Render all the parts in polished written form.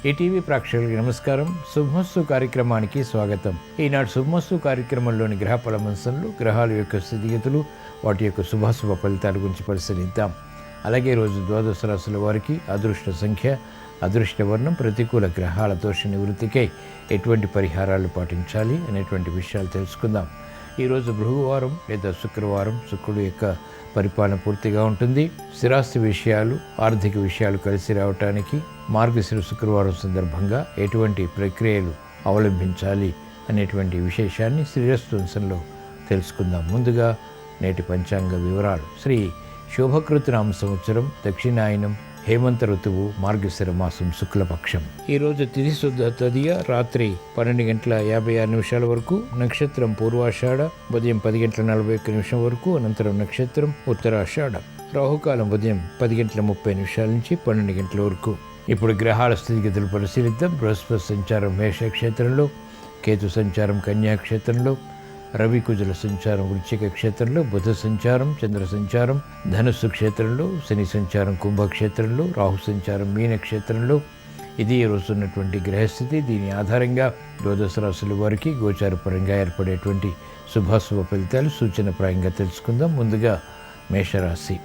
ETV ప్రేక్షకులకి నమస్కారం. శుభమస్తు కార్యక్రమానికి స్వాగతం. ఈనాడు శుభమస్తు కార్యక్రమంలోని గ్రహ పరామర్శలు, గ్రహాల యొక్క స్థితిగతులు, వాటి యొక్క శుభాశుభ ఫలితాల గురించి పరిశీలిద్దాం. అలాగే రోజు ద్వాదశ రాశుల వారికి అదృష్ట సంఖ్య, అదృష్ట వర్ణం, ప్రతికూల గ్రహాల దోష నివృత్తికై ఎటువంటి పరిహారాలు పాటించాలి అనేటువంటి విషయాలు తెలుసుకుందాం. ఈరోజు బృహవారం లేదా శుక్రవారం, శుక్రుడు యొక్క పరిపాలన పూర్తిగా ఉంటుంది. స్థిరాస్తి విషయాలు, ఆర్థిక విషయాలు కలిసి రావటానికి మార్గశిర శుక్రవారం సందర్భంగా ఎటువంటి ప్రక్రియలు అవలంబించాలి అనేటువంటి విశేషాన్ని శ్రీరస్తు తెలుసుకుందాం. ముందుగా నేటి పంచాంగ వివరాలు. శ్రీ శోభకృతనామ సంవత్సరం, దక్షిణాయనం, హేమంత ఋతువు, మార్గశిర మాసం, శుక్లపక్షం. ఈరోజు తిథి శుద్ధ తదియ రాత్రి 12:56 వరకు, నక్షత్రం పూర్వాషాఢ ఉదయం 10:41 వరకు, అనంతరం నక్షత్రం ఉత్తరాషాఢ. రాహుకాలం ఉదయం 10:30 నుంచి 12 వరకు. ఇప్పుడు గ్రహాల స్థితిగతులు పరిశీలిద్దాం. బృహస్పతి సంచారం మేషక్షేత్రంలో, కేతు సంచారం కన్యాక్షేత్రంలో, రవి కుజుల సంచారం వృశ్చిక క్షేత్రంలో, బుధ సంచారం చంద్ర సంచారం ధనుస్సు క్షేత్రంలో, శని సంచారం కుంభక్షేత్రంలో, రాహు సంచారం మీన క్షేత్రంలో. ఇది ఈ రోజు ఉన్నటువంటి గ్రహస్థితి. దీని ఆధారంగా ద్వాదశ రాశుల వారికి గోచారపరంగా ఏర్పడేటువంటి శుభాశుభ ఫలితాలు సూచనప్రాయంగా తెలుసుకుందాం. ముందుగా మేషరాశి.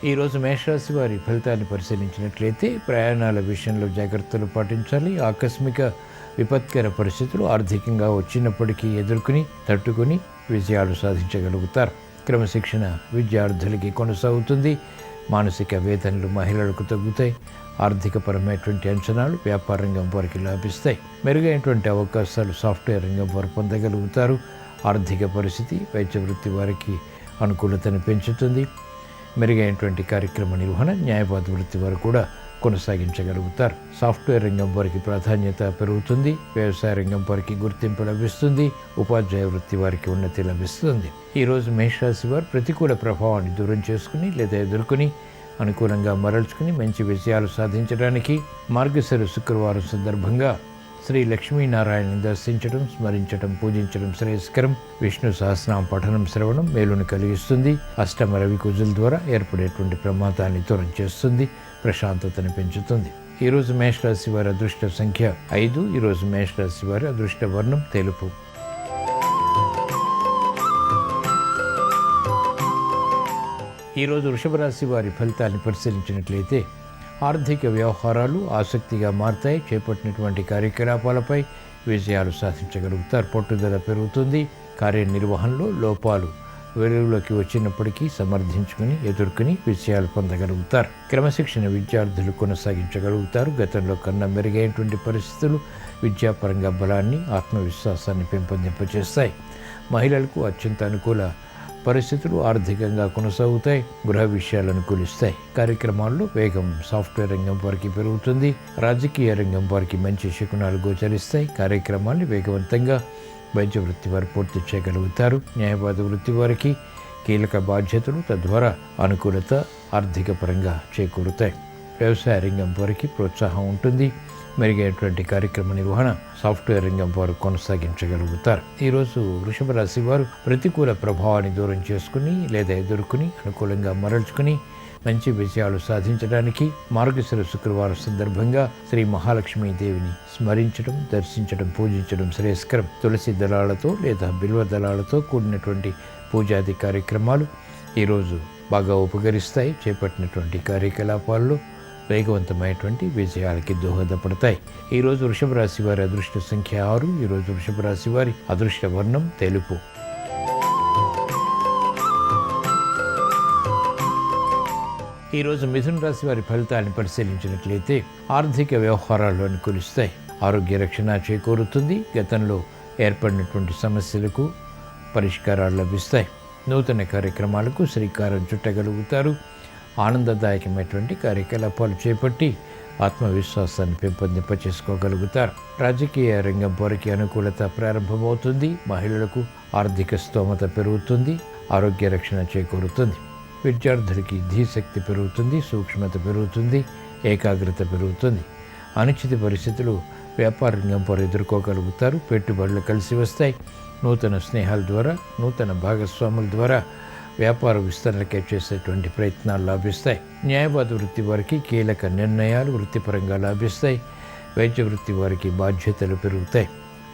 ఈరోజు మేషరాశి వారి ఫలితాన్ని పరిశీలించినట్లయితే ప్రయాణాల విషయంలో జాగ్రత్తలు పాటించాలి. ఆకస్మిక విపత్కర పరిస్థితులు ఆర్థికంగా వచ్చినప్పటికీ ఎదుర్కొని తట్టుకొని విజయాలు సాధించగలుగుతారు. క్రమశిక్షణ విద్యార్థులకి కొనసాగుతుంది. మానసిక వేదనలు మహిళలకు తగ్గుతాయి. ఆర్థికపరమైనటువంటి అంచనాలు వ్యాపార రంగం వారికి లాభిస్తాయి. మెరుగైనటువంటి అవకాశాలు సాఫ్ట్వేర్ రంగం వారు పొందగలుగుతారు. ఆర్థిక పరిస్థితి వైద్య వృత్తి వారికి అనుకూలతను పెంచుతుంది. మెరుగైనటువంటి కార్యక్రమ నిర్వహణ న్యాయవాద వృత్తి వారు కూడా కొనసాగించగలుగుతారు. సాఫ్ట్వేర్ రంగం వారికి ప్రాధాన్యత పెరుగుతుంది. వ్యవసాయ రంగం వారికి గుర్తింపు లభిస్తుంది. ఉపాధ్యాయ వృత్తి వారికి ఉన్నతి లభిస్తుంది. ఈరోజు మేషరాశి వారు ప్రతికూల ప్రభావాన్ని దూరం చేసుకుని లేదా ఎదుర్కొని అనుకూలంగా మరల్చుకుని మంచి విజయాలు సాధించడానికి మార్గశిర శుక్రవారం సందర్భంగా శ్రీ లక్ష్మీనారాయణని దర్శించడం, స్మరించడం, పూజించడం శ్రేయస్కరం. విష్ణు సహస్రనామ పఠనం శ్రవణం మేలును కలిగిస్తుంది. అష్టమ రవి కుజుల ద్వారా ఏర్పడేటువంటి ప్రమాదాన్ని దూరం చేస్తుంది. ప్రశాంతతను పెంచుతుంది. ఈరోజు మేషరాశి వారి అదృష్ట సంఖ్య 5. ఈరోజు మేషరాశి వారి అదృష్ట వర్ణం తెలుపు. ఈరోజు వృషభ రాశి వారి ఫలితాన్ని పరిశీలించినట్లయితే ఆర్థిక వ్యవహారాలు ఆసక్తిగా మారతాయి. చేపట్టినటువంటి కార్యకలాపాలపై విజయాలు సాధించగలుగుతారు. పట్టుదల పెరుగుతుంది. కార్యనిర్వహణలో లోపాలు వెలుగులోకి వచ్చినప్పటికీ సమర్థించుకుని ఎదుర్కొని విజయాలు పొందగలుగుతారు. క్రమశిక్షణ విద్యార్థులు కొనసాగించగలుగుతారు. గతంలో కన్నా మెరుగైనటువంటి పరిస్థితులు విద్యాపరంగా బలాన్ని, ఆత్మవిశ్వాసాన్ని పెంపొందింపచేస్తాయి. మహిళలకు అత్యంత అనుకూల పరిస్థితులు ఆర్థికంగా కొనసాగుతాయి. గృహ విషయాలు అనుకూలిస్తాయి. కార్యక్రమాల్లో వేగం సాఫ్ట్వేర్ రంగం వారికి పెరుగుతుంది. రాజకీయ రంగం వారికి మంచి శకునాలు గోచరిస్తాయి. కార్యక్రమాన్ని వేగవంతంగా వైద్య వృత్తి వారు పూర్తి చేయగలుగుతారు. న్యాయవాద వృత్తి వారికి కీలక బాధ్యతలు, తద్వారా అనుకూలత ఆర్థిక పరంగా చేకూరుతాయి. వ్యవసాయ రంగం వారికి ప్రోత్సాహం ఉంటుంది. మెరుగైనటువంటి కార్యక్రమ నిర్వహణ సాఫ్ట్వేర్ రంగం వారు కొనసాగించగలుగుతారు. ఈరోజు వృషభ రాశి వారు ప్రతికూల ప్రభావాన్ని దూరం చేసుకుని లేదా ఎదుర్కొని అనుకూలంగా మరల్చుకుని మంచి విజయాలు సాధించడానికి మార్గశిర శుక్రవారం సందర్భంగా శ్రీ మహాలక్ష్మీ దేవిని స్మరించడం, దర్శించడం, పూజించడం శ్రేయస్కరం. తులసి దళాలతో లేదా బిల్వ దళాలతో కూడినటువంటి పూజాది కార్యక్రమాలు ఈరోజు బాగా ఉపకరిస్తాయి. చేపట్టినటువంటి కార్యకలాపాల్లో వేగవంతమైనటువంటి విజయాలకి దోహదపడతాయి. ఈరోజు వృషభ రాశి వారి అదృష్ట సంఖ్య 6. ఈరోజు వృషభ రాశి వారి అదృష్ట వర్ణం తెలుపు. ఈరోజు మిథున రాశి వారి ఫలితాలను పరిశీలించినట్లయితే ఆర్థిక వ్యవహారాలు అనుకూలిస్తాయి. ఆరోగ్య రక్షణ చేకూరుతుంది. గతంలో ఏర్పడినటువంటి సమస్యలకు పరిష్కారాలు లభిస్తాయి. నూతన కార్యక్రమాలకు శ్రీకారం చుట్టగలుగుతారు. ఆనందదాయకమైనటువంటి కార్యకలాపాలు చేపట్టి ఆత్మవిశ్వాసాన్ని పెంపొందింపచేసుకోగలుగుతారు. రాజకీయ రంగం వారికి అనుకూలత ప్రారంభమవుతుంది. మహిళలకు ఆర్థిక స్తోమత పెరుగుతుంది. ఆరోగ్య రక్షణ చేకూరుతుంది. విద్యార్థులకి ధీశక్తి పెరుగుతుంది. సూక్ష్మత పెరుగుతుంది. ఏకాగ్రత పెరుగుతుంది. అనిశ్చిత పరిస్థితులు వ్యాపార రంగం వారు ఎదుర్కోగలుగుతారు. పెట్టుబడులు కలిసి వస్తాయి. నూతన స్నేహాల ద్వారా, నూతన భాగస్వాముల ద్వారా వ్యాపార విస్తరణకే చేసేటువంటి ప్రయత్నాలు లాభిస్తాయి. న్యాయవాద వృత్తి వారికి కీలక నిర్ణయాలు వృత్తిపరంగా లాభిస్తాయి. వైద్య వృత్తి వారికి బాధ్యతలు పెరుగుతాయి.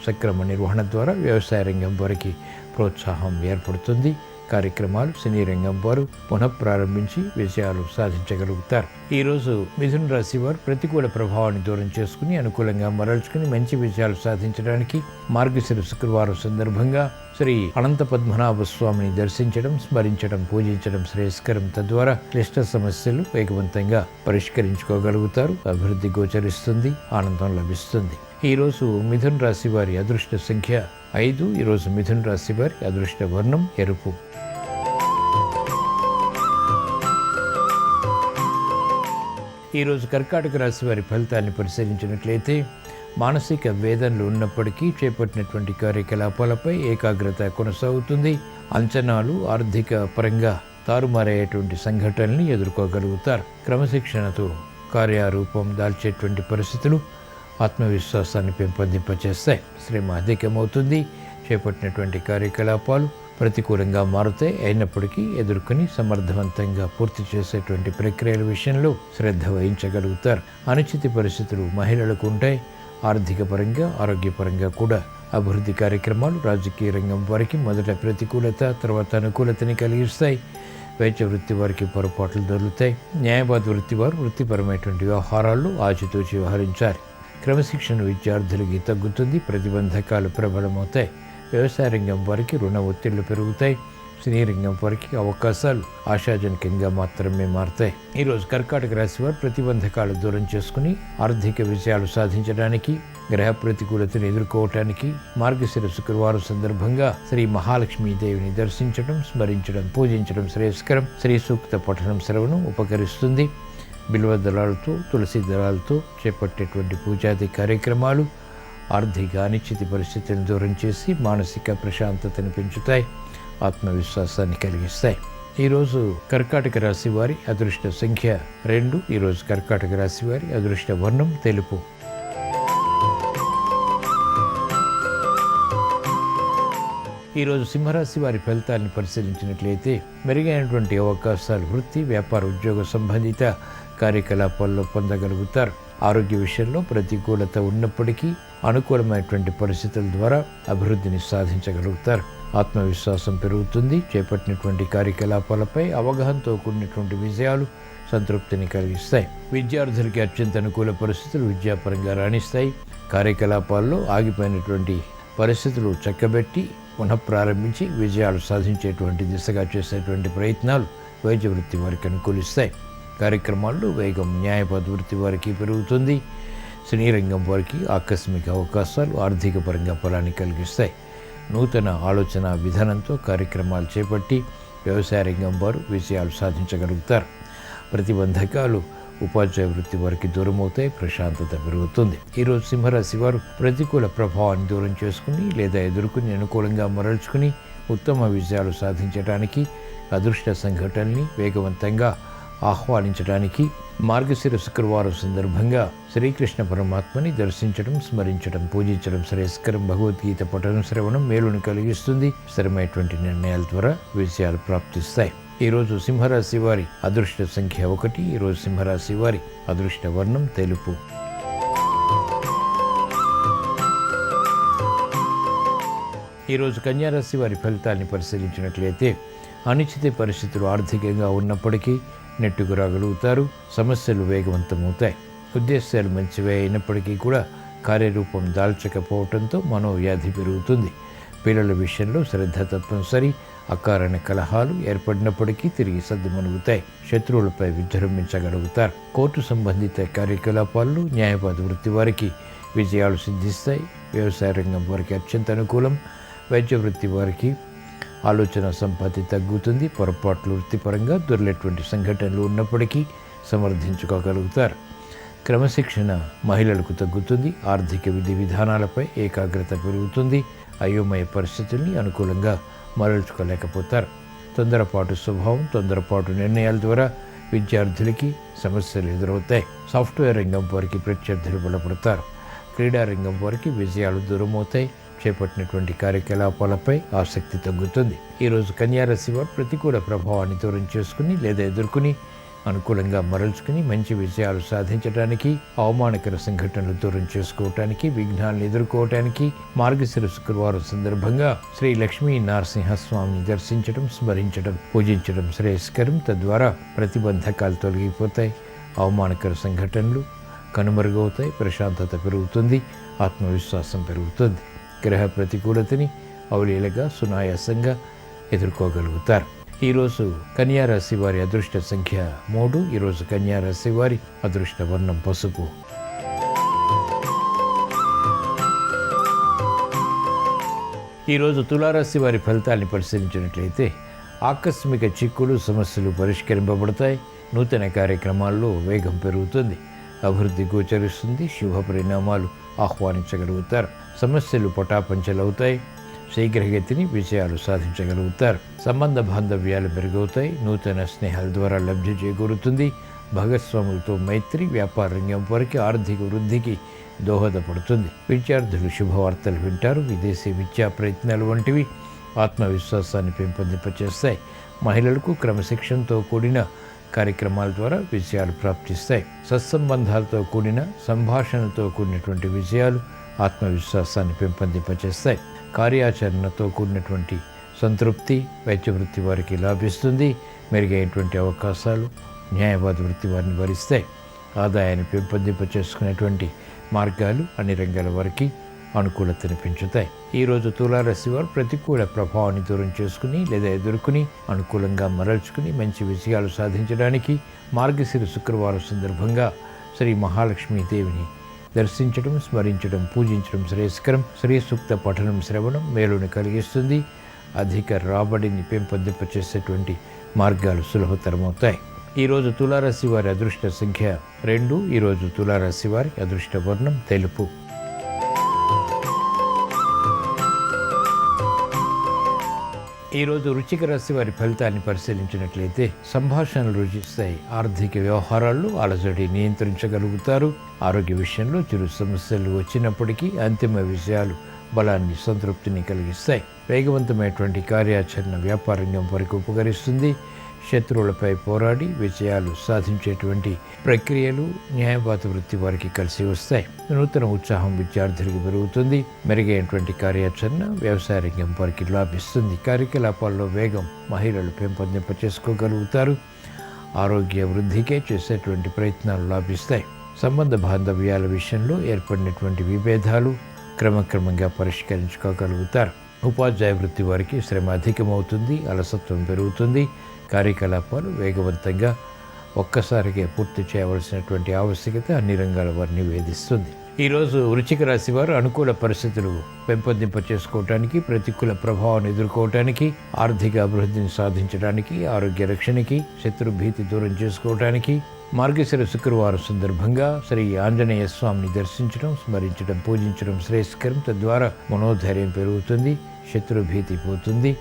సక్రమ నిర్వహణ ద్వారా వ్యవసాయ రంగం వారికి ప్రోత్సాహం ఏర్పడుతుంది. కార్యక్రమాలు సినీ రంగం వారు పునఃప్రారంభించి విజయాలు సాధించగలుగుతారు. ఈరోజు మిథున రాశి వారు ప్రతికూల ప్రభావాన్ని దూరం చేసుకుని అనుకూలంగా మరల్చుకుని మంచి విజయాలు సాధించడానికి మార్గశిర శుక్రవారం సందర్భంగా శ్రీ అనంత పద్మనాభ స్వామిని దర్శించడం, స్మరించడం, పూజించడం శ్రేయస్కరం. తద్వారా క్లిష్ట సమస్యలు వేగవంతంగా పరిష్కరించుకోగలుగుతారు. అభివృద్ధి గోచరిస్తుంది, ఆనందం లభిస్తుంది. ఈరోజు మిథున రాశి వారి అదృష్ట సంఖ్య 5. ఈరోజు మిథున రాశి వారి అదృష్ట వర్ణం ఎరుపు. ఈరోజు కర్కాటక రాశి వారి ఫలితాన్ని పరిశీలించినట్లయితే మానసిక వేదనలు ఉన్నప్పటికీ చేపట్టినటువంటి కార్యకలాపాలపై ఏకాగ్రత కొనసాగుతుంది. అంచనాలు ఆర్థిక పరంగా తారుమారయ్యేటువంటి సంఘటనల్ని ఎదుర్కోగలుగుతారు. క్రమశిక్షణతో కార్యరూపం దాల్చేటువంటి పరిస్థితులు ఆత్మవిశ్వాసాన్ని పెంపొందింపచేస్తాయి. శ్రమ అధికమవుతుంది. చేపట్టినటువంటి కార్యకలాపాలు ప్రతికూలంగా మారుతాయి. అయినప్పటికీ ఎదుర్కొని సమర్థవంతంగా పూర్తి చేసేటువంటి ప్రక్రియల విషయంలో శ్రద్ధ వహించగలుగుతారు. అనుచిత పరిస్థితులు మహిళలకు ఉంటాయి. ఆర్థిక పరంగా, ఆరోగ్యపరంగా కూడా అభివృద్ధి కార్యక్రమాలు రాజకీయ రంగం వారికి మొదట ప్రతికూలత, తర్వాత అనుకూలతని కలిగిస్తాయి. వైద్య వృత్తి వారికి పొరపాట్లు దొరుకుతాయి. న్యాయవాద వృత్తి వారు వృత్తిపరమైనటువంటి వ్యవహారాల్లో ఆచితూచి వ్యవహరించాలి. క్రమశిక్షణ విద్యార్థులకి తగ్గుతుంది. ప్రతిబంధకాలు ప్రబలమవుతాయి. వ్యవసాయ రంగం వారికి రుణ ఒత్తిళ్లు పెరుగుతాయి. సినీ రంగం వారికి అవకాశాలు ఆశాజనకంగా మాత్రమే మారుతాయి. ఈరోజు కర్కాటక రాశి వారు ప్రతిబంధకాలు దూరం చేసుకుని ఆర్థిక విజయాలు సాధించడానికి, గ్రహ ప్రతికూలతను ఎదుర్కోవటానికి మార్గశిర శుక్రవారం సందర్భంగా శ్రీ మహాలక్ష్మీదేవిని దర్శించడం, స్మరించడం, పూజించడం శ్రేయస్కరం. శ్రీ సూక్త పఠనం శ్రవణం ఉపకరిస్తుంది. బిల్వ దళాలతో, తులసి దళాలతో చేపట్టేటువంటి పూజాది కార్యక్రమాలు ఆర్థిక అనిశ్చిత పరిస్థితులను దూరం చేసి మానసిక ప్రశాంతతను పెంచుతాయి, ఆత్మవిశ్వాసాన్ని కలిగిస్తాయి. ఈరోజు కర్కాటక రాశి వారి అదృష్ట సంఖ్య 2. ఈరోజు కర్కాటక రాశి వారి అదృష్ట వర్ణం తెలుపు. ఈరోజు సింహరాశి వారి ఫలితాలను పరిశీలించినట్లయితే మెరుగైనటువంటి అవకాశాలు వృత్తి, వ్యాపార, ఉద్యోగ సంబంధిత కార్యకలాపాల్లో పొందగలుగుతారు. ఆరోగ్య విషయంలో ప్రతికూలత ఉన్నప్పటికీ అనుకూలమైనటువంటి పరిస్థితుల ద్వారా అభివృద్ధిని సాధించగలుగుతారు. ఆత్మవిశ్వాసం పెరుగుతుంది. చేపట్టినటువంటి కార్యకలాపాలపై అవగాహనతో కూడినటువంటి విజయాలు సంతృప్తిని కలిగిస్తాయి. విద్యార్థులకి అత్యంత అనుకూల పరిస్థితులు విద్యాపరంగా రాణిస్తాయి. కార్యకలాపాల్లో ఆగిపోయినటువంటి పరిస్థితులు చక్కబెట్టి పునఃప్రారంభించి విజయాలు సాధించేటువంటి దిశగా చేసేటువంటి ప్రయత్నాలు వైద్య వృత్తి వారికి అనుకూలిస్తాయి. కార్యక్రమాల్లో వేగం న్యాయవాద వృత్తి వారికి పెరుగుతుంది. సినీ రంగం వారికి ఆకస్మిక అవకాశాలు ఆర్థిక పరంగా ఫలాన్ని కలిగిస్తాయి. నూతన ఆలోచన విధానంతో కార్యక్రమాలు చేపట్టి వ్యవసాయ రంగం వారు విజయాలు సాధించగలుగుతారు. ప్రతిబంధకాలు ఉపాధ్యాయ వృత్తి వారికి దూరమవుతాయి. ప్రశాంతత పెరుగుతుంది. ఈరోజు సింహరాశి వారు ప్రతికూల ప్రభావాన్ని దూరం చేసుకుని లేదా ఎదుర్కొని అనుకూలంగా మరల్చుకుని ఉత్తమ విజయాలు సాధించడానికి, అదృష్ట సంఘటనల్ని వేగవంతంగా ఆహ్వానించడానికి మార్గశిర శుక్రవారం సందర్భంగా శ్రీకృష్ణ పరమాత్మని దర్శించడం, స్మరించడం, పూజించడం శ్రేయస్కరం. భగవద్గీత పఠనం శ్రవణం మేలుని కలిగిస్తుంది. స్థిరమైనటువంటి నిర్ణయాల ద్వారా విజయాలు ప్రాప్తిస్తాయి. ఈరోజు సింహరాశి వారి అదృష్ట సంఖ్య 1. ఈరోజు సింహరాశి వారి అదృష్ట వర్ణం తెలుపు. ఈరోజు కన్యారాశి వారి ఫలితాన్ని పరిశీలించినట్లయితే అనిశ్చిత పరిస్థితులు ఆర్థికంగా ఉన్నప్పటికీ నెట్టుకు రాగలుగుతారు. సమస్యలు వేగవంతమవుతాయి. ఉద్దేశాలు మంచివే అయినప్పటికీ కూడా కార్యరూపం దాల్చకపోవడంతో మనోవ్యాధి పెరుగుతుంది. పిల్లల విషయంలో శ్రద్ధ తప్పనిసరి. అకారణ కలహాలు ఏర్పడినప్పటికీ తిరిగి సద్దుమణుగుతాయి. శత్రువులపై విజృంభించగలుగుతారు. కోర్టు సంబంధిత కార్యకలాపాల్లో న్యాయవాద వృత్తి వారికి విజయాలు సిద్ధిస్తాయి. వ్యవసాయ రంగం వారికి అత్యంత అనుకూలం. వైద్య వృత్తి వారికి ఆలోచన సంపత్తి తగ్గుతుంది. పొరపాట్లు వృత్తిపరంగా దొరికేటువంటి సంఘటనలు ఉన్నప్పటికీ సమర్థించుకోగలుగుతారు. క్రమశిక్షణ మహిళలకు తగ్గుతుంది. ఆర్థిక విధి విధానాలపై ఏకాగ్రత పెరుగుతుంది. అయోమయ పరిస్థితుల్ని అనుకూలంగా మరల్చుకోలేకపోతారు. తొందరపాటు స్వభావం, తొందరపాటు నిర్ణయాల ద్వారా విద్యార్థులకి సమస్యలు ఎదురవుతాయి. సాఫ్ట్వేర్ రంగం వారికి ప్రత్యర్థులు బలపడతారు. క్రీడా రంగం వారికి విజయాలు దూరమవుతాయి. చేపట్టినటువంటి కార్యకలాపాలపై ఆసక్తి తగ్గుతుంది. ఈరోజు కన్యారాశి వారు ప్రతికూల ప్రభావాన్ని దూరం చేసుకుని లేదా ఎదుర్కొని అనుకూలంగా మరల్చుకుని మంచి విజయాలు సాధించడానికి, అవమానకర సంఘటనలు దూరం చేసుకోవటానికి, విఘ్నాలను ఎదుర్కోవటానికి మార్గశిర శుక్రవారం సందర్భంగా శ్రీ లక్ష్మీ నరసింహస్వామిని దర్శించడం, స్మరించడం, పూజించడం శ్రేయస్కరం. తద్వారా ప్రతిబంధకాలు తొలగిపోతాయి, అవమానకర సంఘటనలు కనుమరుగవుతాయి, ప్రశాంతత పెరుగుతుంది, ఆత్మవిశ్వాసం పెరుగుతుంది. గ్రహ ప్రతికూలతని అవలీలగా సునాయాసంగా ఎదుర్కోగలుగుతారు. ఈరోజు కన్యారాశి వారి అదృష్ట సంఖ్య 3. ఈరోజు కన్యారాశి వారి అదృష్ట వర్ణం పసుపు. ఈరోజు తులారాశి వారి ఫలితాన్ని పరిశీలించినట్లయితే ఆకస్మిక చిక్కులు, సమస్యలు పరిష్కరింపబడతాయి. నూతన కార్యక్రమాల్లో వేగం పెరుగుతుంది, అభివృద్ధి గోచరిస్తుంది, శుభ పరిణామాలు ఆహ్వానించగలుగుతారు. సమస్యలు పటాపంచలవుతాయి, శీఘ్రగతిని విజయాలు సాధించగలుగుతారు. సంబంధ బాంధవ్యాలు మెరుగవుతాయి, నూతన స్నేహాల ద్వారా లబ్ధి చేకూరుతుంది. భాగస్వాములతో మైత్రి, వ్యాపార రంగం వరకు ఆర్థిక వృద్ధికి దోహదపడుతుంది. విద్యార్థులు శుభవార్తలు వింటారు. విదేశీ విద్యా ప్రయత్నాలు వంటివి ఆత్మవిశ్వాసాన్ని పెంపొందింపచేస్తాయి. మహిళలకు క్రమశిక్షణతో కూడిన కార్యక్రమాల ద్వారా విజయాలు ప్రాప్తిస్తాయి. సత్సంబంధాలతో కూడిన సంభాషణతో కూడినటువంటి విజయాలు ఆత్మవిశ్వాసాన్ని పెంపొందింపచేస్తాయి. కార్యాచరణతో కూడినటువంటి సంతృప్తి వైద్య వృత్తి వారికి లాభిస్తుంది. మెరుగైనటువంటి అవకాశాలు న్యాయవాద వృత్తి వారిని వరిస్తాయి. ఆదాయాన్ని పెంపొందింపచేసుకునేటువంటి మార్గాలు అన్ని రంగాల వారికి అనుకూలతను పెంచుతాయి. ఈరోజు తులారాశి వారు ప్రతికూల ప్రభావాన్ని దూరం చేసుకుని లేదా ఎదుర్కొని అనుకూలంగా మరల్చుకుని మంచి విజయాలు సాధించడానికి మార్గశిర శుక్రవారం సందర్భంగా శ్రీ మహాలక్ష్మీదేవిని దర్శించడం, స్మరించడం, పూజించడం శ్రేయస్కరం. శ్రీ సూక్త పఠనం, శ్రవణం మేలును కలిగిస్తుంది. అధిక రాబడిని పెంపొందింపచేసేటువంటి మార్గాలు సులభతరమవుతాయి. ఈరోజు తులారాశి వారి అదృష్ట సంఖ్య 2. ఈరోజు తులారాశి వారి అదృష్ట వర్ణం తెలుపు. ఈరోజు వృశ్చిక రాశి వారి ఫలితాన్ని పరిశీలించినట్లయితే సంభాషణలు రుచిస్తాయి. ఆర్థిక వ్యవహారాల్లో అలజడి నియంత్రించగలుగుతారు. ఆరోగ్య విషయంలో చిరు సమస్యలు వచ్చినప్పటికీ అంతిమ విజయాలు బలాన్ని, సంతృప్తిని కలిగిస్తాయి. వేగవంతమైనటువంటి కార్యాచరణ వ్యాపార రంగం వరకు ఉపకరిస్తుంది. శత్రువులపై పోరాడి విజయాలు సాధించేటువంటి ప్రక్రియలు న్యాయవాద వృత్తి వారికి కలిసి వస్తాయి. నూతన ఉత్సాహం విద్యార్థులకు పెరుగుతుంది. మెరుగైనటువంటి కార్యాచరణ వ్యవసాయ రంగం వారికి లాభిస్తుంది. కార్యకలాపాల్లో వేగం మహిళలు పెంపొందింపచేసుకోగలుగుతారు. ఆరోగ్య వృద్ధికే చేసేటువంటి ప్రయత్నాలు లాభిస్తాయి. సంబంధ బాంధవ్యాల విషయంలో ఏర్పడినటువంటి విభేదాలు క్రమక్రమంగా పరిష్కరించుకోగలుగుతారు. ఉపాధ్యాయ వృత్తి వారికి శ్రమ అధికమవుతుంది, అలసత్వం పెరుగుతుంది. కార్యకలాపాలు వేగవంతంగా ఒక్కసారిగా పూర్తి చేయవలసినటువంటి ఆవశ్యకత అన్ని రంగాల వారిని వేధిస్తుంది. ఈరోజు వృశ్చిక రాశి వారు అనుకూల పరిస్థితులు పెంపొందింపచేసుకోవటానికి, ప్రతికూల ప్రభావాన్ని ఎదుర్కోవటానికి, ఆర్థిక అభివృద్ధిని సాధించడానికి, ఆరోగ్య రక్షణకి, శత్రు భీతి దూరం చేసుకోవటానికి మార్గశిర శుక్రవారం సందర్భంగా శ్రీ ఆంజనేయ స్వామిని దర్శించడం, స్మరించడం, పూజించడం శ్రేయస్కరం. తద్వారా మనోధైర్యం పెరుగుతుంది, శత్రు భీతి పోతుంది,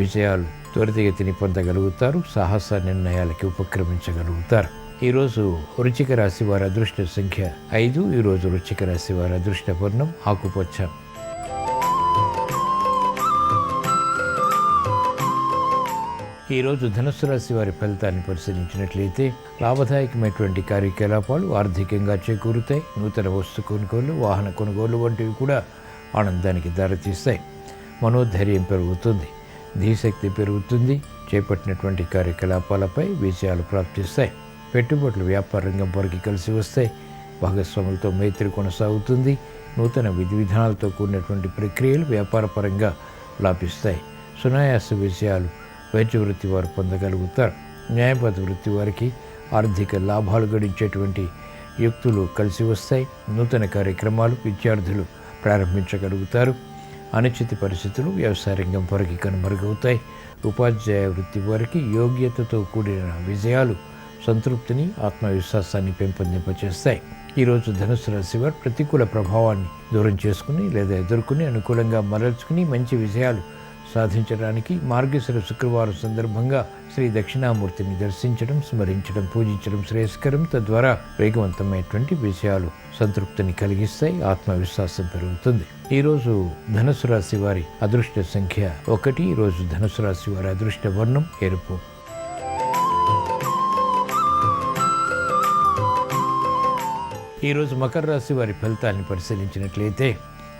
విజయాలు త్వరితగతిని పొందగలుగుతారు, సాహస నిర్ణయాలకి ఉపక్రమించగలుగుతారు. ఈరోజు వృశ్చిక రాశి వారి అదృష్ట సంఖ్య 5. ఈరోజు వృశ్చిక రాశి వారి అదృష్ట వర్ణం ఆకుపచ్చ. ఈరోజు ధనుస్సు రాశి వారి ఫలితాన్ని పరిశీలించినట్లయితే లాభదాయకమైనటువంటి కార్యకలాపాలు ఆర్థికంగా చేకూరుతాయి. నూతన వస్తు కొనుగోలు, వాహన కొనుగోలు వంటివి కూడా ఆనందానికి దారితీస్తాయి. మనోధైర్యం పెరుగుతుంది, ధీశక్తి పెరుగుతుంది. చేపట్టినటువంటి కార్యకలాపాలపై విజయాలు ప్రాప్తిస్తాయి. పెట్టుబడులు వ్యాపార రంగం వారికి కలిసి వస్తాయి. భాగస్వాములతో మైత్రి కొనసాగుతుంది. నూతన విధి విధానాలతో కూడినటువంటి ప్రక్రియలు వ్యాపార పరంగా లాభిస్తాయి. సునాయాస విజయాలు వైద్య వృత్తి వారు పొందగలుగుతారు. న్యాయవాద వృత్తి వారికి ఆర్థిక లాభాలు గడించేటువంటి యుక్తులు కలిసి వస్తాయి. నూతన కార్యక్రమాలు విద్యార్థులు ప్రారంభించగలుగుతారు. అనిశ్చిత పరిస్థితులు వ్యవసాయ రంగం వారికి కనుమరుగవుతాయి. ఉపాధ్యాయ వృత్తి వారికి యోగ్యతతో కూడిన విజయాలు సంతృప్తిని, ఆత్మవిశ్వాసాన్ని పెంపొందింపచేస్తాయి. ఈరోజు ధనుసు రాశి వారు ప్రతికూల ప్రభావాన్ని దూరం చేసుకుని లేదా ఎదుర్కొని అనుకూలంగా మరల్చుకుని మంచి విజయాలు సాధించడానికి మార్గశిర శుక్రవారం సందర్భంగా శ్రీ దక్షిణామూర్తిని దర్శించడం, స్మరించడం, పూజించడం శ్రేయస్కరం. తద్వారా వేగవంతమైనటువంటి విషయాలు సంతృప్తిని కలిగిస్తాయి, ఆత్మవిశ్వాసం పెరుగుతుంది. ఈరోజు ధనుసు రాశి వారి అదృష్ట సంఖ్య 1. ఈరోజు ధనుసు రాశి వారి అదృష్ట వర్ణం ఎరుపు. ఈరోజు మకర రాశి వారి ఫలితాన్ని పరిశీలించినట్లయితే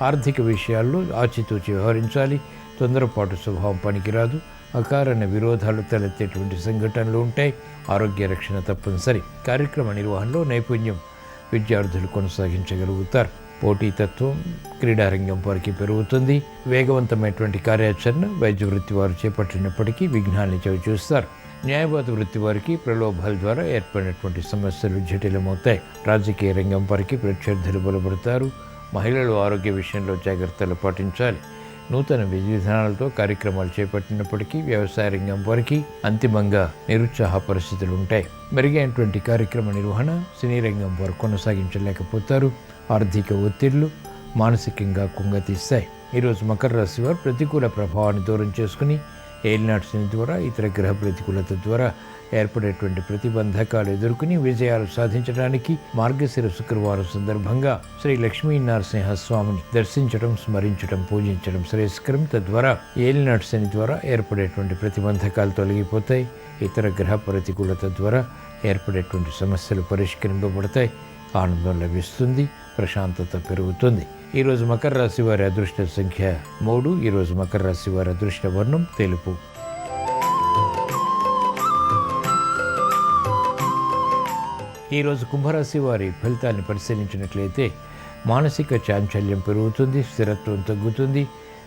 ఆర్థిక విషయాల్లో ఆచితూచి వ్యవహరించాలి. తొందరపాటు స్వభావం పనికిరాదు. అకారణ విరోధాలు తలెత్తేటువంటి సంఘటనలు ఉంటాయి. ఆరోగ్య రక్షణ తప్పనిసరి. కార్యక్రమ నిర్వహణలో నైపుణ్యం విద్యార్థులు కొనసాగించగలుగుతారు. పోటీతత్వం క్రీడారంగం వారికి పెరుగుతుంది. వేగవంతమైనటువంటి కార్యాచరణ వైద్య వృత్తి వారు చేపట్టినప్పటికీ విఘ్నాన్ని చవిచూస్తారు. న్యాయవాద వృత్తి వారికి ప్రలోభాల ద్వారా ఏర్పడినటువంటి సమస్యలు జటిలమవుతాయి. రాజకీయ రంగం వారికి ప్రత్యర్థులు బలపడతారు. మహిళలు ఆరోగ్య విషయంలో జాగ్రత్తలు పాటించాలి. నూతన విధి విధానాలతో కార్యక్రమాలు చేపట్టినప్పటికీ వ్యవసాయ రంగం వారికి అంతిమంగా నిరుత్సాహ పరిస్థితులు ఉంటాయి. మెరుగైనటువంటి కార్యక్రమ నిర్వహణ సినీ రంగం వారు కొనసాగించలేకపోతారు. ఆర్థిక ఒత్తిళ్లు మానసికంగా కుంగతీస్తాయి. ఈరోజు మకర రాశి వారు ప్రతికూల ప్రభావాన్ని దూరం చేసుకుని ఏలినాటి శని ద్వారా ఇతర గ్రహ ప్రతికూలత ద్వారా ఏర్పడేటువంటి ప్రతిబంధకాలు ఎదుర్కొని విజయాలు సాధించడానికి మార్గశిర శుక్రవారం సందర్భంగా శ్రీ లక్ష్మీ నరసింహస్వామిని దర్శించడం, స్మరించడం, పూజించడం శ్రేయస్కరం. తద్వారా ఏలినాటి శని ద్వారా ఏర్పడేటువంటి ప్రతిబంధకాలు తొలగిపోతాయి. ఇతర గ్రహ ప్రతికూలత ద్వారా ఏర్పడేటువంటి సమస్యలు పరిష్కరింపబడతాయి. ఆనందం లభిస్తుంది, ప్రశాంతత పెరుగుతుంది. ఈరోజు మకర రాశి వారి అదృష్ట సంఖ్య 3. ఈరోజు మకర రాశి వారి అదృష్ట వర్ణం తెలుపు. ఈరోజు కుంభరాశి వారి ఫలితాన్ని పరిశీలించినట్లయితే మానసిక చాంచల్యం పెరుగుతుంది, స్థిరత్వం తగ్గుతుంది.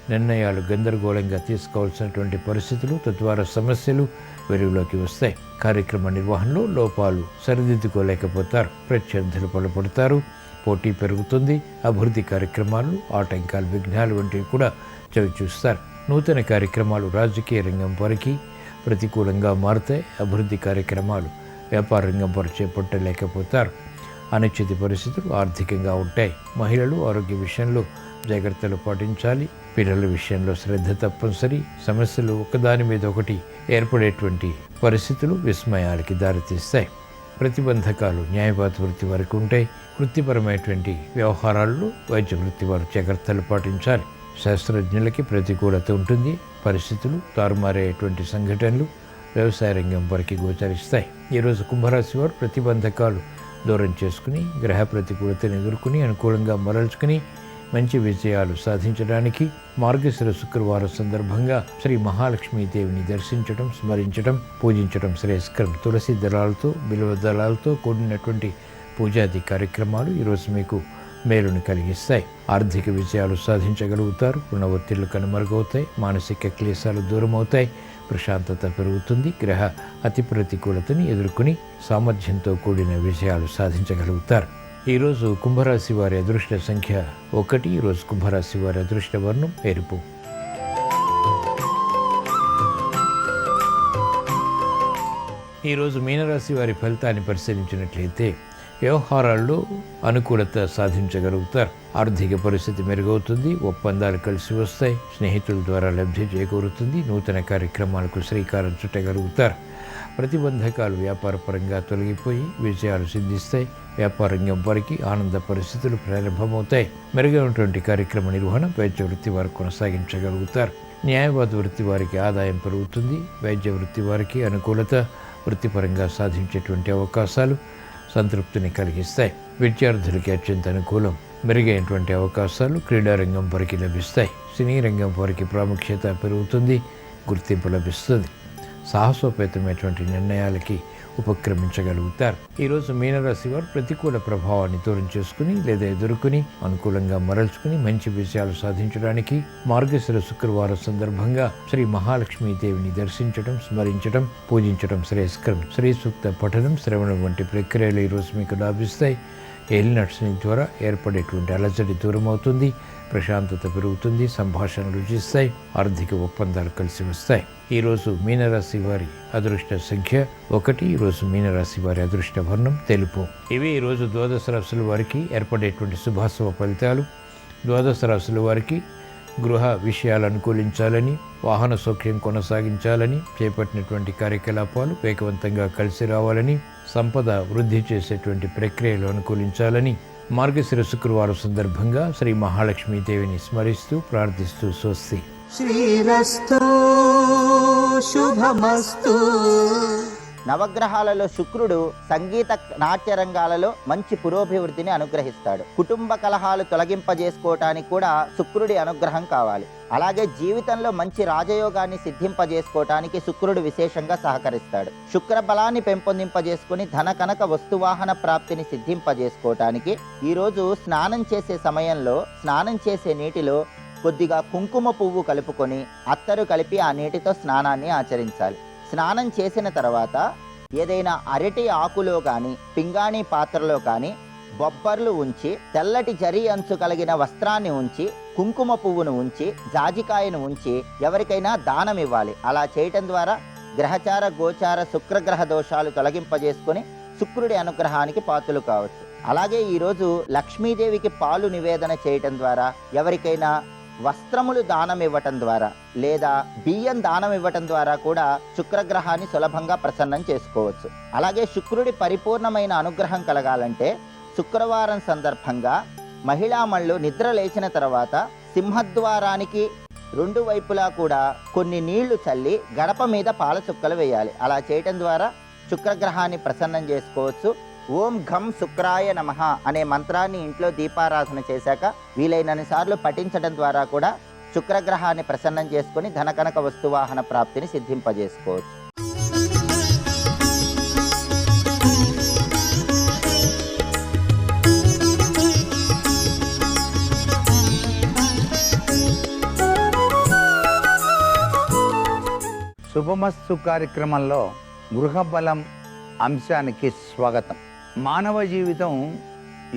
నిర్ణయాలు గందరగోళంగా తీసుకోవాల్సినటువంటి పరిస్థితులు, తద్వారా సమస్యలు వెలుగులోకి వస్తాయి. కార్యక్రమ నిర్వహణలో లోపాలు సరిదిద్దుకోలేకపోతారు. ప్రత్యర్థులు బలపడతారు. పోటీ పెరుగుతుంది. అభివృద్ధి కార్యక్రమాలు ఆటంకాలు, విఘ్నాలు వంటివి కూడా చవిచూస్తారు. నూతన కార్యక్రమాలు రాజకీయ రంగం వారికి ప్రతికూలంగా మారుతాయి. అభివృద్ధి కార్యక్రమాలు వ్యాపార రంగం వారు చేపట్టలేకపోతారు. అనిశ్చిత పరిస్థితులు ఆర్థికంగా ఉంటాయి. మహిళలు ఆరోగ్య విషయంలో జాగ్రత్తలు పాటించాలి. పిల్లల విషయంలో శ్రద్ధ తప్పనిసరి. సమస్యలు ఒకదాని మీద ఒకటి ఏర్పడేటువంటి పరిస్థితులు విస్మయాలకి దారితీస్తాయి. ప్రతిబంధకాలు న్యాయవాద వృత్తి వారికి ఉంటాయి. వృత్తిపరమైనటువంటి వ్యవహారాల్లో వైద్య వృత్తి వారు జాగ్రత్తలు పాటించాలి. శాస్త్రజ్ఞులకి ప్రతికూలత ఉంటుంది. పరిస్థితులు తారుమారేటువంటి సంఘటనలు వ్యవసాయ రంగం వారికి గోచరిస్తాయి. ఈరోజు కుంభరాశి వారు ప్రతిబంధకాలు దూరం చేసుకుని గ్రహ ప్రతికూలతను ఎదుర్కొని అనుకూలంగా మరల్చుకుని మంచి విజయాలు సాధించడానికి మార్గశిర శుక్రవారం సందర్భంగా శ్రీ మహాలక్ష్మీదేవిని దర్శించడం, స్మరించడం, పూజించడం శ్రేయస్కరం. తులసి దళాలతో, బిల్వ దళాలతో కూడినటువంటి పూజాది కార్యక్రమాలు ఈరోజు మీకు మేలుని కలిగిస్తాయి. ఆర్థిక విజయాలు సాధించగలుగుతారు. రుణ ఒత్తిళ్లు కనుమరుగవుతాయి. మానసిక క్లేశాలు దూరమవుతాయి. ప్రశాంతత పెరుగుతుంది. గ్రహ అతి ప్రతికూలతని ఎదుర్కొని సామర్థ్యంతో కూడిన విజయాలు సాధించగలుగుతారు. ఈరోజు కుంభరాశి వారి అదృష్ట సంఖ్య 1. ఈరోజు కుంభరాశి వారి అదృష్ట వర్ణం ఎరుపు. ఈరోజు మీనరాశి వారి ఫలితాన్ని పరిశీలించినట్లయితే వ్యవహారాల్లో అనుకూలత సాధించగలుగుతారు. ఆర్థిక పరిస్థితి మెరుగవుతుంది. ఒప్పందాలు కలిసి వస్తాయి. స్నేహితుల ద్వారా లబ్ధి చేకూరుతుంది. నూతన కార్యక్రమాలకు శ్రీకారం చుట్టగలుగుతారు. ప్రతిబంధకాలు వ్యాపారపరంగా తొలగిపోయి విజయాలు సిద్ధిస్తాయి. వ్యాపార రంగం వారికి ఆనంద పరిస్థితులు ప్రారంభమవుతాయి. మెరుగైనటువంటి కార్యక్రమ నిర్వహణ వైద్య వృత్తి వారు కొనసాగించగలుగుతారు. న్యాయవాద వృత్తి వారికి ఆదాయం పెరుగుతుంది. వైద్య వృత్తి వారికి అనుకూలత, వృత్తిపరంగా సాధించేటువంటి అవకాశాలు సంతృప్తిని కలిగిస్తాయి. విద్యార్థులకి అత్యంత అనుకూలం. మెరుగైనటువంటి అవకాశాలు క్రీడారంగం వారికి లభిస్తాయి. సినీ రంగం వారికి ప్రాముఖ్యత పెరుగుతుంది. గుర్తింపు లభిస్తుంది. సాహసోపేతమైనటువంటి నిర్ణయాలకి ఉపక్రమించగలుగుతారు. ఈరోజు మీనరాశి వారు ప్రతికూల ప్రభావాన్ని దూరం చేసుకుని లేదా ఎదుర్కొని అనుకూలంగా మరల్చుకుని మంచి విజయాలు సాధించడానికి మార్గశిర శుక్రవారం సందర్భంగా శ్రీ మహాలక్ష్మీదేవిని దర్శించడం, స్మరించడం, పూజించడం శ్రేయస్కరం. శ్రీ సూక్త పఠనం, శ్రవణం వంటి ప్రక్రియలు ఈరోజు మీకు లాభిస్తాయి. ఏలినాటి శని ద్వారా ఏర్పడేటువంటి అలజడి దూరం అవుతుంది. ప్రశాంతత పెరుగుతుంది. సంభాషణలు రుచిస్తాయి. ఆర్థిక ఒప్పందాలు కలిసి వస్తాయి. ఈరోజు మీనరాశి వారి అదృష్ట సంఖ్య 1. ఈరోజు మీనరాశి వారి అదృష్ట వర్ణం తెలుపు. ఇవి ఈరోజు ద్వాదశ రాశుల వారికి ఏర్పడేటువంటి శుభాశుభ ఫలితాలు. ద్వాదశ రాశుల వారికి గృహ విషయాలు అనుకూలించాలని, వాహన సౌఖ్యం కొనసాగించాలని, చేపట్టినటువంటి కార్యకలాపాలు వేగవంతంగా కలిసి రావాలని, సంపద వృద్ధి చేసేటువంటి ప్రక్రియలు అనుకూలించాలని మార్గశిర శుక్రవారం సందర్భంగా శ్రీ మహాలక్ష్మీదేవిని స్మరిస్తూ ప్రార్థిస్తూ స్వస్తి. శ్రీరస్తు శుభమస్తు. నవగ్రహాలలో శుక్రుడు సంగీత నాట్య రంగాలలో మంచి పురోభివృద్ధిని అనుగ్రహిస్తాడు. కుటుంబ కలహాలు తొలగింపజేసుకోవటానికి కూడా శుక్రుడి అనుగ్రహం కావాలి. అలాగే జీవితంలో మంచి రాజయోగాన్ని సిద్ధింపజేసుకోవటానికి శుక్రుడు విశేషంగా సహకరిస్తాడు. శుక్ర బలాన్ని పెంపొందింపజేసుకుని ధన కనక వస్తువాహన ప్రాప్తిని సిద్ధింపజేసుకోవటానికి ఈరోజు స్నానం చేసే సమయంలో స్నానం చేసే నీటిలో కొద్దిగా కుంకుమ పువ్వు కలుపుకొని అత్తరు కలిపి ఆ నీటితో స్నానాన్ని ఆచరించాలి. స్నానం చేసిన తర్వాత ఏదైనా అరటి ఆకులో కానీ పింగాణి పాత్రలో కానీ బొబ్బర్లు ఉంచి, తెల్లటి జరీ అంచు కలిగిన వస్త్రాన్ని ఉంచి, కుంకుమ పువ్వును ఉంచి, జాజికాయను ఉంచి ఎవరికైనా దానం ఇవ్వాలి. అలా చేయటం ద్వారా గ్రహచార గోచార శుక్రగ్రహ దోషాలు తొలగింపజేసుకొని శుక్రుడి అనుగ్రహానికి పాత్రలు కావచ్చు. అలాగే ఈరోజు లక్ష్మీదేవికి పాలు నివేదన చేయటం ద్వారా, ఎవరికైనా వస్త్రములు దానం ఇవ్వటం ద్వారా లేదా బియ్యం దానం ఇవ్వటం ద్వారా కూడా శుక్రగ్రహాన్ని సులభంగా ప్రసన్నం చేసుకోవచ్చు. అలాగే శుక్రుడి పరిపూర్ణమైన అనుగ్రహం కలగాలంటే శుక్రవారం సందర్భంగా మహిళామణులు నిద్ర లేచిన తర్వాత సింహద్వారానికి రెండు వైపులా కూడా కొన్ని నీళ్లు చల్లి గడప మీద పాల చుక్కలు వేయాలి. అలా చేయటం ద్వారా శుక్రగ్రహాన్ని ప్రసన్నం చేసుకోవచ్చు. ఓం ఘం శుక్రాయ నమః అనే మంత్రాన్ని ఇంట్లో దీపారాధన చేశాక వీలైనన్ని సార్లు పఠించడం ద్వారా కూడా శుక్రగ్రహాన్ని ప్రసన్నం చేసుకుని ధనకనక వస్తువాహన ప్రాప్తిని సిద్ధింపజేసుకోవచ్చు. శుభమస్తు కార్యక్రమంలో గృహబలం అంశానికి స్వాగతం. మానవ జీవితం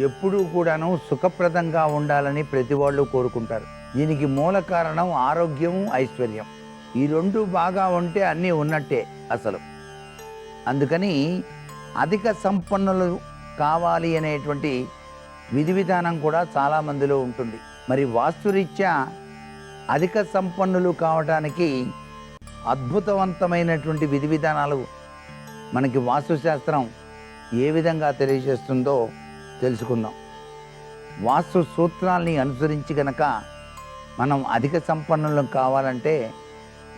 ఎప్పుడూ కూడాను సుఖప్రదంగా ఉండాలని ప్రతి వాళ్ళు కోరుకుంటారు. దీనికి మూల కారణం ఆరోగ్యం, ఐశ్వర్యం. ఈ రెండు బాగా ఉంటే అన్నీ ఉన్నట్టే అసలు. అందుకని అధిక సంపన్నులు కావాలి అనేటువంటి విధి విధానం కూడా చాలామందిలో ఉంటుంది. మరి వాస్తురీత్యా అధిక సంపన్నులు కావడానికి అద్భుతవంతమైనటువంటి విధి విధానాలు మనకి వాస్తుశాస్త్రం ఏ విధంగా తెలియజేస్తుందో తెలుసుకుందాం. వాస్తు సూత్రాల్ని అనుసరించి గనక మనం అధిక సంపన్నులం కావాలంటే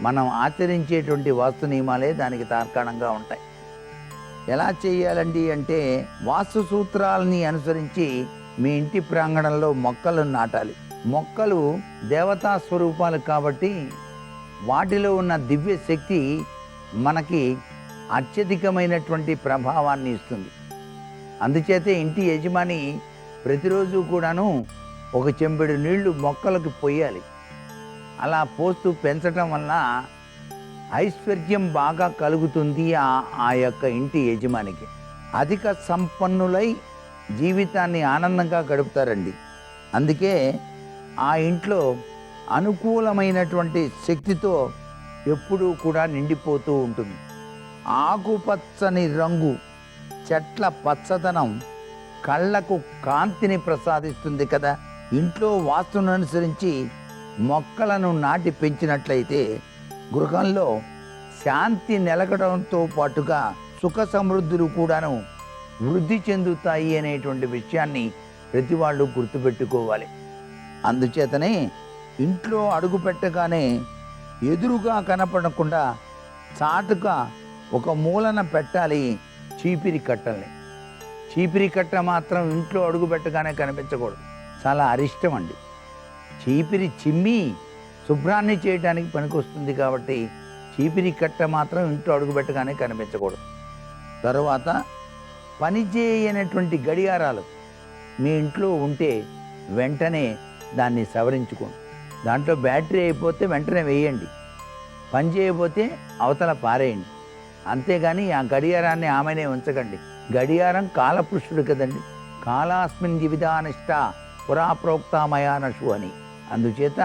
మనం ఆచరించేటువంటి వాస్తు నియమాలే దానికి తార్కాణంగా ఉంటాయి. ఎలా చేయాలండి అంటే, వాస్తు సూత్రాలని అనుసరించి మీ ఇంటి ప్రాంగణంలో మొక్కలు నాటాలి. మొక్కలు దేవతా స్వరూపాలు కాబట్టి వాటిలో ఉన్న దివ్య శక్తి మనకి అత్యధికమైనటువంటి ప్రభావాన్ని ఇస్తుంది. అందుచేతే ఇంటి యజమాని ప్రతిరోజు కూడాను ఒక చెంబెడు నీళ్లు మొక్కలకు పోయాలి. అలా పోస్తూ పెంచటం వల్ల ఐశ్వర్యం బాగా కలుగుతుంది ఆ యొక్క ఇంటి యజమానికి. అధిక సంపన్నులై జీవితాన్ని ఆనందంగా గడుపుతారండి. అందుకే ఆ ఇంట్లో అనుకూలమైనటువంటి శక్తితో ఎప్పుడూ కూడా నిండిపోతూ ఉంటుంది. ఆకుపచ్చని రంగు, చెట్ల పచ్చదనం కళ్ళకు కాంతిని ప్రసాదిస్తుంది కదా. ఇంట్లో వాస్తును అనుసరించి మొక్కలను నాటి పెంచినట్లయితే గృహంలో శాంతి నెలకడంతో పాటుగా సుఖ సమృద్ధులు కూడాను వృద్ధి చెందుతాయి అనేటువంటి విషయాన్ని ప్రతి వాళ్ళు గుర్తుపెట్టుకోవాలి. అందుచేతనే ఇంట్లో అడుగు పెట్టగానే ఎదురుగా కనపడకుండా చాటుగా ఒక మూలన పెట్టాలి చీపిరి కట్టల్ని. చీపిరి కట్ట మాత్రం ఇంట్లో అడుగు పెట్టగానే కనిపించకూడదు, చాలా అరిష్టం అండి. చీపిరి చిమ్మి శుభ్రాన్ని చేయడానికి పనికొస్తుంది కాబట్టి చీపిరి కట్ట మాత్రం ఇంట్లో అడుగు పెట్టగానే కనిపించకూడదు. తరువాత పనిచేయనటువంటి గడియారాలు మీ ఇంట్లో ఉంటే వెంటనే దాన్ని సవరించుకోండి. దాంట్లో బ్యాటరీ అయిపోతే వెంటనే వేయండి, పని చేయకపోతే అవతల పారేయండి. అంతేగాని ఆ గడియారాన్ని ఆమెనే ఉంచకండి. గడియారం కాలపురుషుడు కదండి. కాలాస్మిన్ జీవితానిష్ట పురాప్రోక్తామయానషు అని. అందుచేత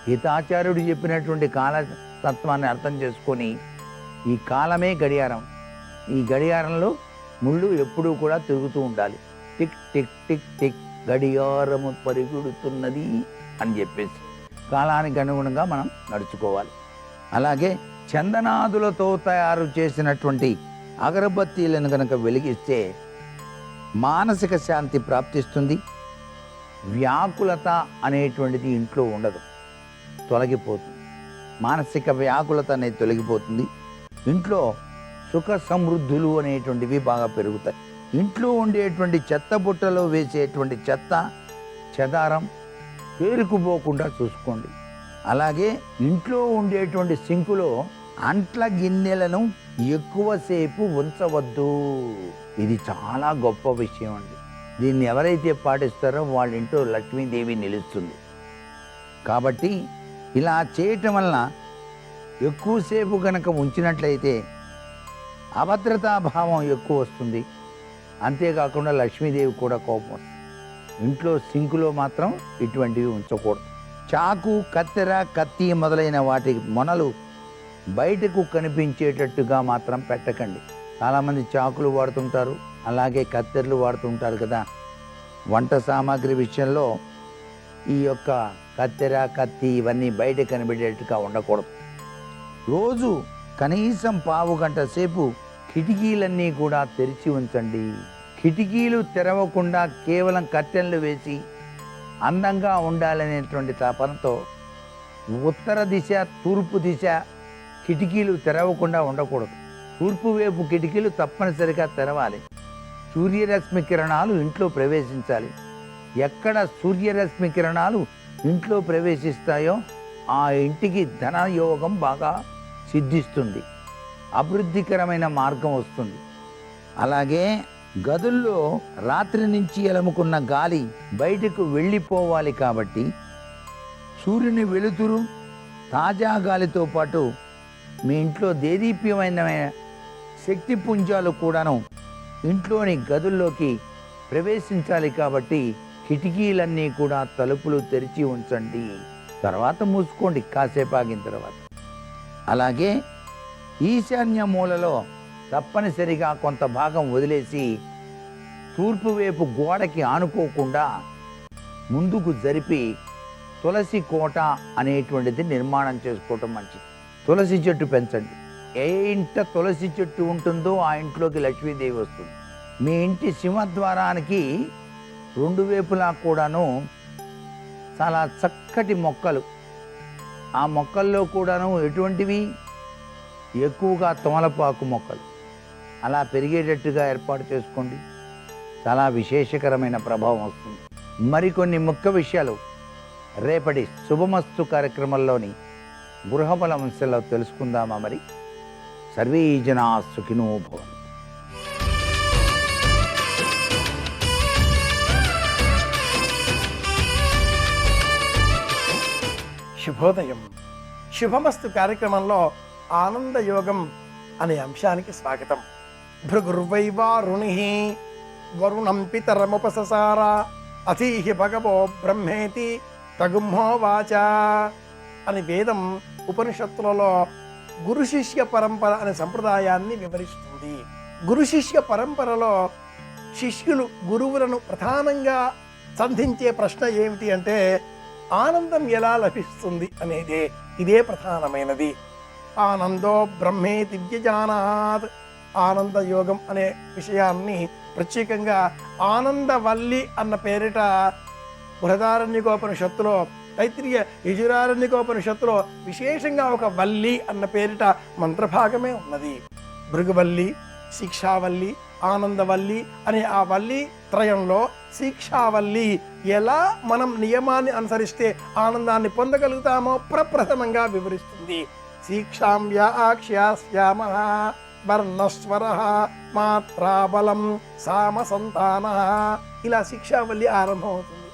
హితాచార్యుడు చెప్పినటువంటి కాలతత్వాన్ని అర్థం చేసుకొని ఈ కాలమే గడియారం. ఈ గడియారంలో ముళ్ళు ఎప్పుడూ కూడా తిరుగుతూ ఉండాలి. టిక్ టిక్ టిక్ టిక్ గడియారము పరిగెడుతున్నది అని చెప్పేసి కాలానికి అనుగుణంగా మనం నడుచుకోవాలి. అలాగే చందనాదులతో తయారు చేసినటువంటి అగరబత్తీలను కనుక వెలిగిస్తే మానసిక శాంతి ప్రాప్తిస్తుంది. వ్యాకులత అనేటువంటిది ఇంట్లో ఉండదు, తొలగిపోతుంది. మానసిక వ్యాకులత అనేది తొలగిపోతుంది. ఇంట్లో సుఖ సమృద్ధులు అనేటువంటివి బాగా పెరుగుతాయి. ఇంట్లో ఉండేటువంటి చెత్త బుట్టలో వేసేటువంటి చెత్త చెదారం పేరుకుపోకుండా చూసుకోండి. అలాగే ఇంట్లో ఉండేటువంటి సింకులో అంట్ల గిన్నెలను ఎక్కువసేపు ఉంచవద్దు. ఇది చాలా గొప్ప విషయం అండి. దీన్ని ఎవరైతే పాటిస్తారో వాళ్ళ ఇంట్లో లక్ష్మీదేవి నిలుస్తుంది. కాబట్టి ఇలా చేయటం వలన ఎక్కువసేపు కనుక ఉంచినట్లయితే అభద్రతాభావం ఎక్కువ వస్తుంది. అంతేకాకుండా లక్ష్మీదేవి కూడా కోపం వస్తుంది. ఇంట్లో సింకులో మాత్రం ఇటువంటివి ఉంచకూడదు. చాకు, కత్తెర, కత్తి మొదలైన వాటి మొనలు బయటకు కనిపించేటట్టుగా మాత్రం పెట్టకండి. చాలామంది చాకులు వాడుతుంటారు, అలాగే కత్తెరలు వాడుతుంటారు కదా. వంట సామాగ్రి విషయంలో ఈ యొక్క కత్తెర, కత్తి ఇవన్నీ బయట కనిపించేట్టుగా ఉండకూడదు. రోజు కనీసం పావు గంట సేపు కిటికీలన్నీ కూడా తెరిచి ఉంచండి. కిటికీలు తెరవకుండా కేవలం కర్టెన్లు వేసి అందంగా ఉండాలనేటువంటి తపనతో ఉత్తర దిశ, తూర్పు దిశ కిటికీలు తెరవకుండా ఉండకూడదు. తూర్పు వైపు కిటికీలు తప్పనిసరిగా తెరవాలి. సూర్యరశ్మి కిరణాలు ఇంట్లో ప్రవేశించాలి. ఎక్కడ సూర్యరశ్మి కిరణాలు ఇంట్లో ప్రవేశిస్తాయో ఆ ఇంటికి ధనయోగం బాగా సిద్ధిస్తుంది, అభివృద్ధికరమైన మార్గం వస్తుంది. అలాగే గదుల్లో రాత్రి నుంచి ఎలముకున్న గాలి బయటకు వెళ్ళిపోవాలి. కాబట్టి సూర్యుని వెలుతురు, తాజా గాలితో పాటు మీ ఇంట్లో దేదీప్యమైన శక్తి పుంజాలు కూడాను ఇంట్లోని గదుల్లోకి ప్రవేశించాలి. కాబట్టి కిటికీలన్నీ కూడా తలుపులు తెరిచి ఉంచండి. తర్వాత మూసుకోండి కాసేపు ఆగిన తర్వాత. అలాగే ఈశాన్య మూలలో తప్పనిసరిగా కొంత భాగం వదిలేసి తూర్పు వైపు గోడకి ఆనుకోకుండా ముందుకు జరిపి తులసి కోట అనేటువంటిది నిర్మాణం చేసుకోవటం మంచిది. తులసి చెట్టు పెంచండి. ఏ ఇంట తులసి చెట్టు ఉంటుందో ఆ ఇంట్లోకి లక్ష్మీదేవి వస్తుంది. మీ ఇంటి సింహద్వారానికి రెండు వైపులా కూడాను చాలా చక్కటి మొక్కలు, ఆ మొక్కల్లో కూడాను ఎటువంటివి ఎక్కువగా తమలపాకు మొక్కలు అలా పెరిగేటట్టుగా ఏర్పాటు చేసుకోండి. చాలా విశేషకరమైన ప్రభావం వస్తుంది. మరికొన్ని ముఖ్య విషయాలు రేపటి శుభమస్తు కార్యక్రమంలోని గృహబల అంశంలో తెలుసుకుందామా? మరి సర్వే జనా సుఖినో భవంతు. శుభోదయం. శుభమస్తు కార్యక్రమంలో ఆనందయోగం అనే అంశానికి స్వాగతం. భృగుర్వైవారుణి వరుణం పితరముపససార అధీహి భగవో బ్రహ్మేతి తగుంహోవాచ అని వేదం ఉపనిషత్తులలో గురు శిష్య పరంపర అనే సంప్రదాయాన్ని వివరిస్తుంది. గురు శిష్య పరంపరలో శిష్యులు గురువులను ప్రధానంగా సంధించే ప్రశ్న ఏమిటి అంటే ఆనందం ఎలా లభిస్తుంది అనేదే. ఇదే ప్రధానమైనది. ఆనందో బ్రహ్మే దివ్యజానాత్. ఆనంద యోగం అనే విషయాన్ని ప్రత్యేకంగా ఆనందవల్లి అన్న పేరిట బృహదారణ్యకోపనిషత్తులో, తైత్రీయ యజురారణ్యకోపనిషత్తులో విశేషంగా ఒక వల్లి అన్న పేరిట మంత్రభాగమే ఉన్నది. భృగువల్లి, శిక్షావల్లి, ఆనందవల్లి అనే ఆ వల్లి త్రయంలో శిక్షావల్లి ఎలా మనం నియమాన్ని అనుసరిస్తే ఆనందాన్ని పొందగలుగుతామో ప్రప్రథమంగా వివరిస్తుంది. శిక్షామ్యాక్ష్యాస్యామ వర్ణస్వర మాత్రాబలం సామసంతాన. ఇలా శిక్షావల్లి ఆరంభమవుతుంది.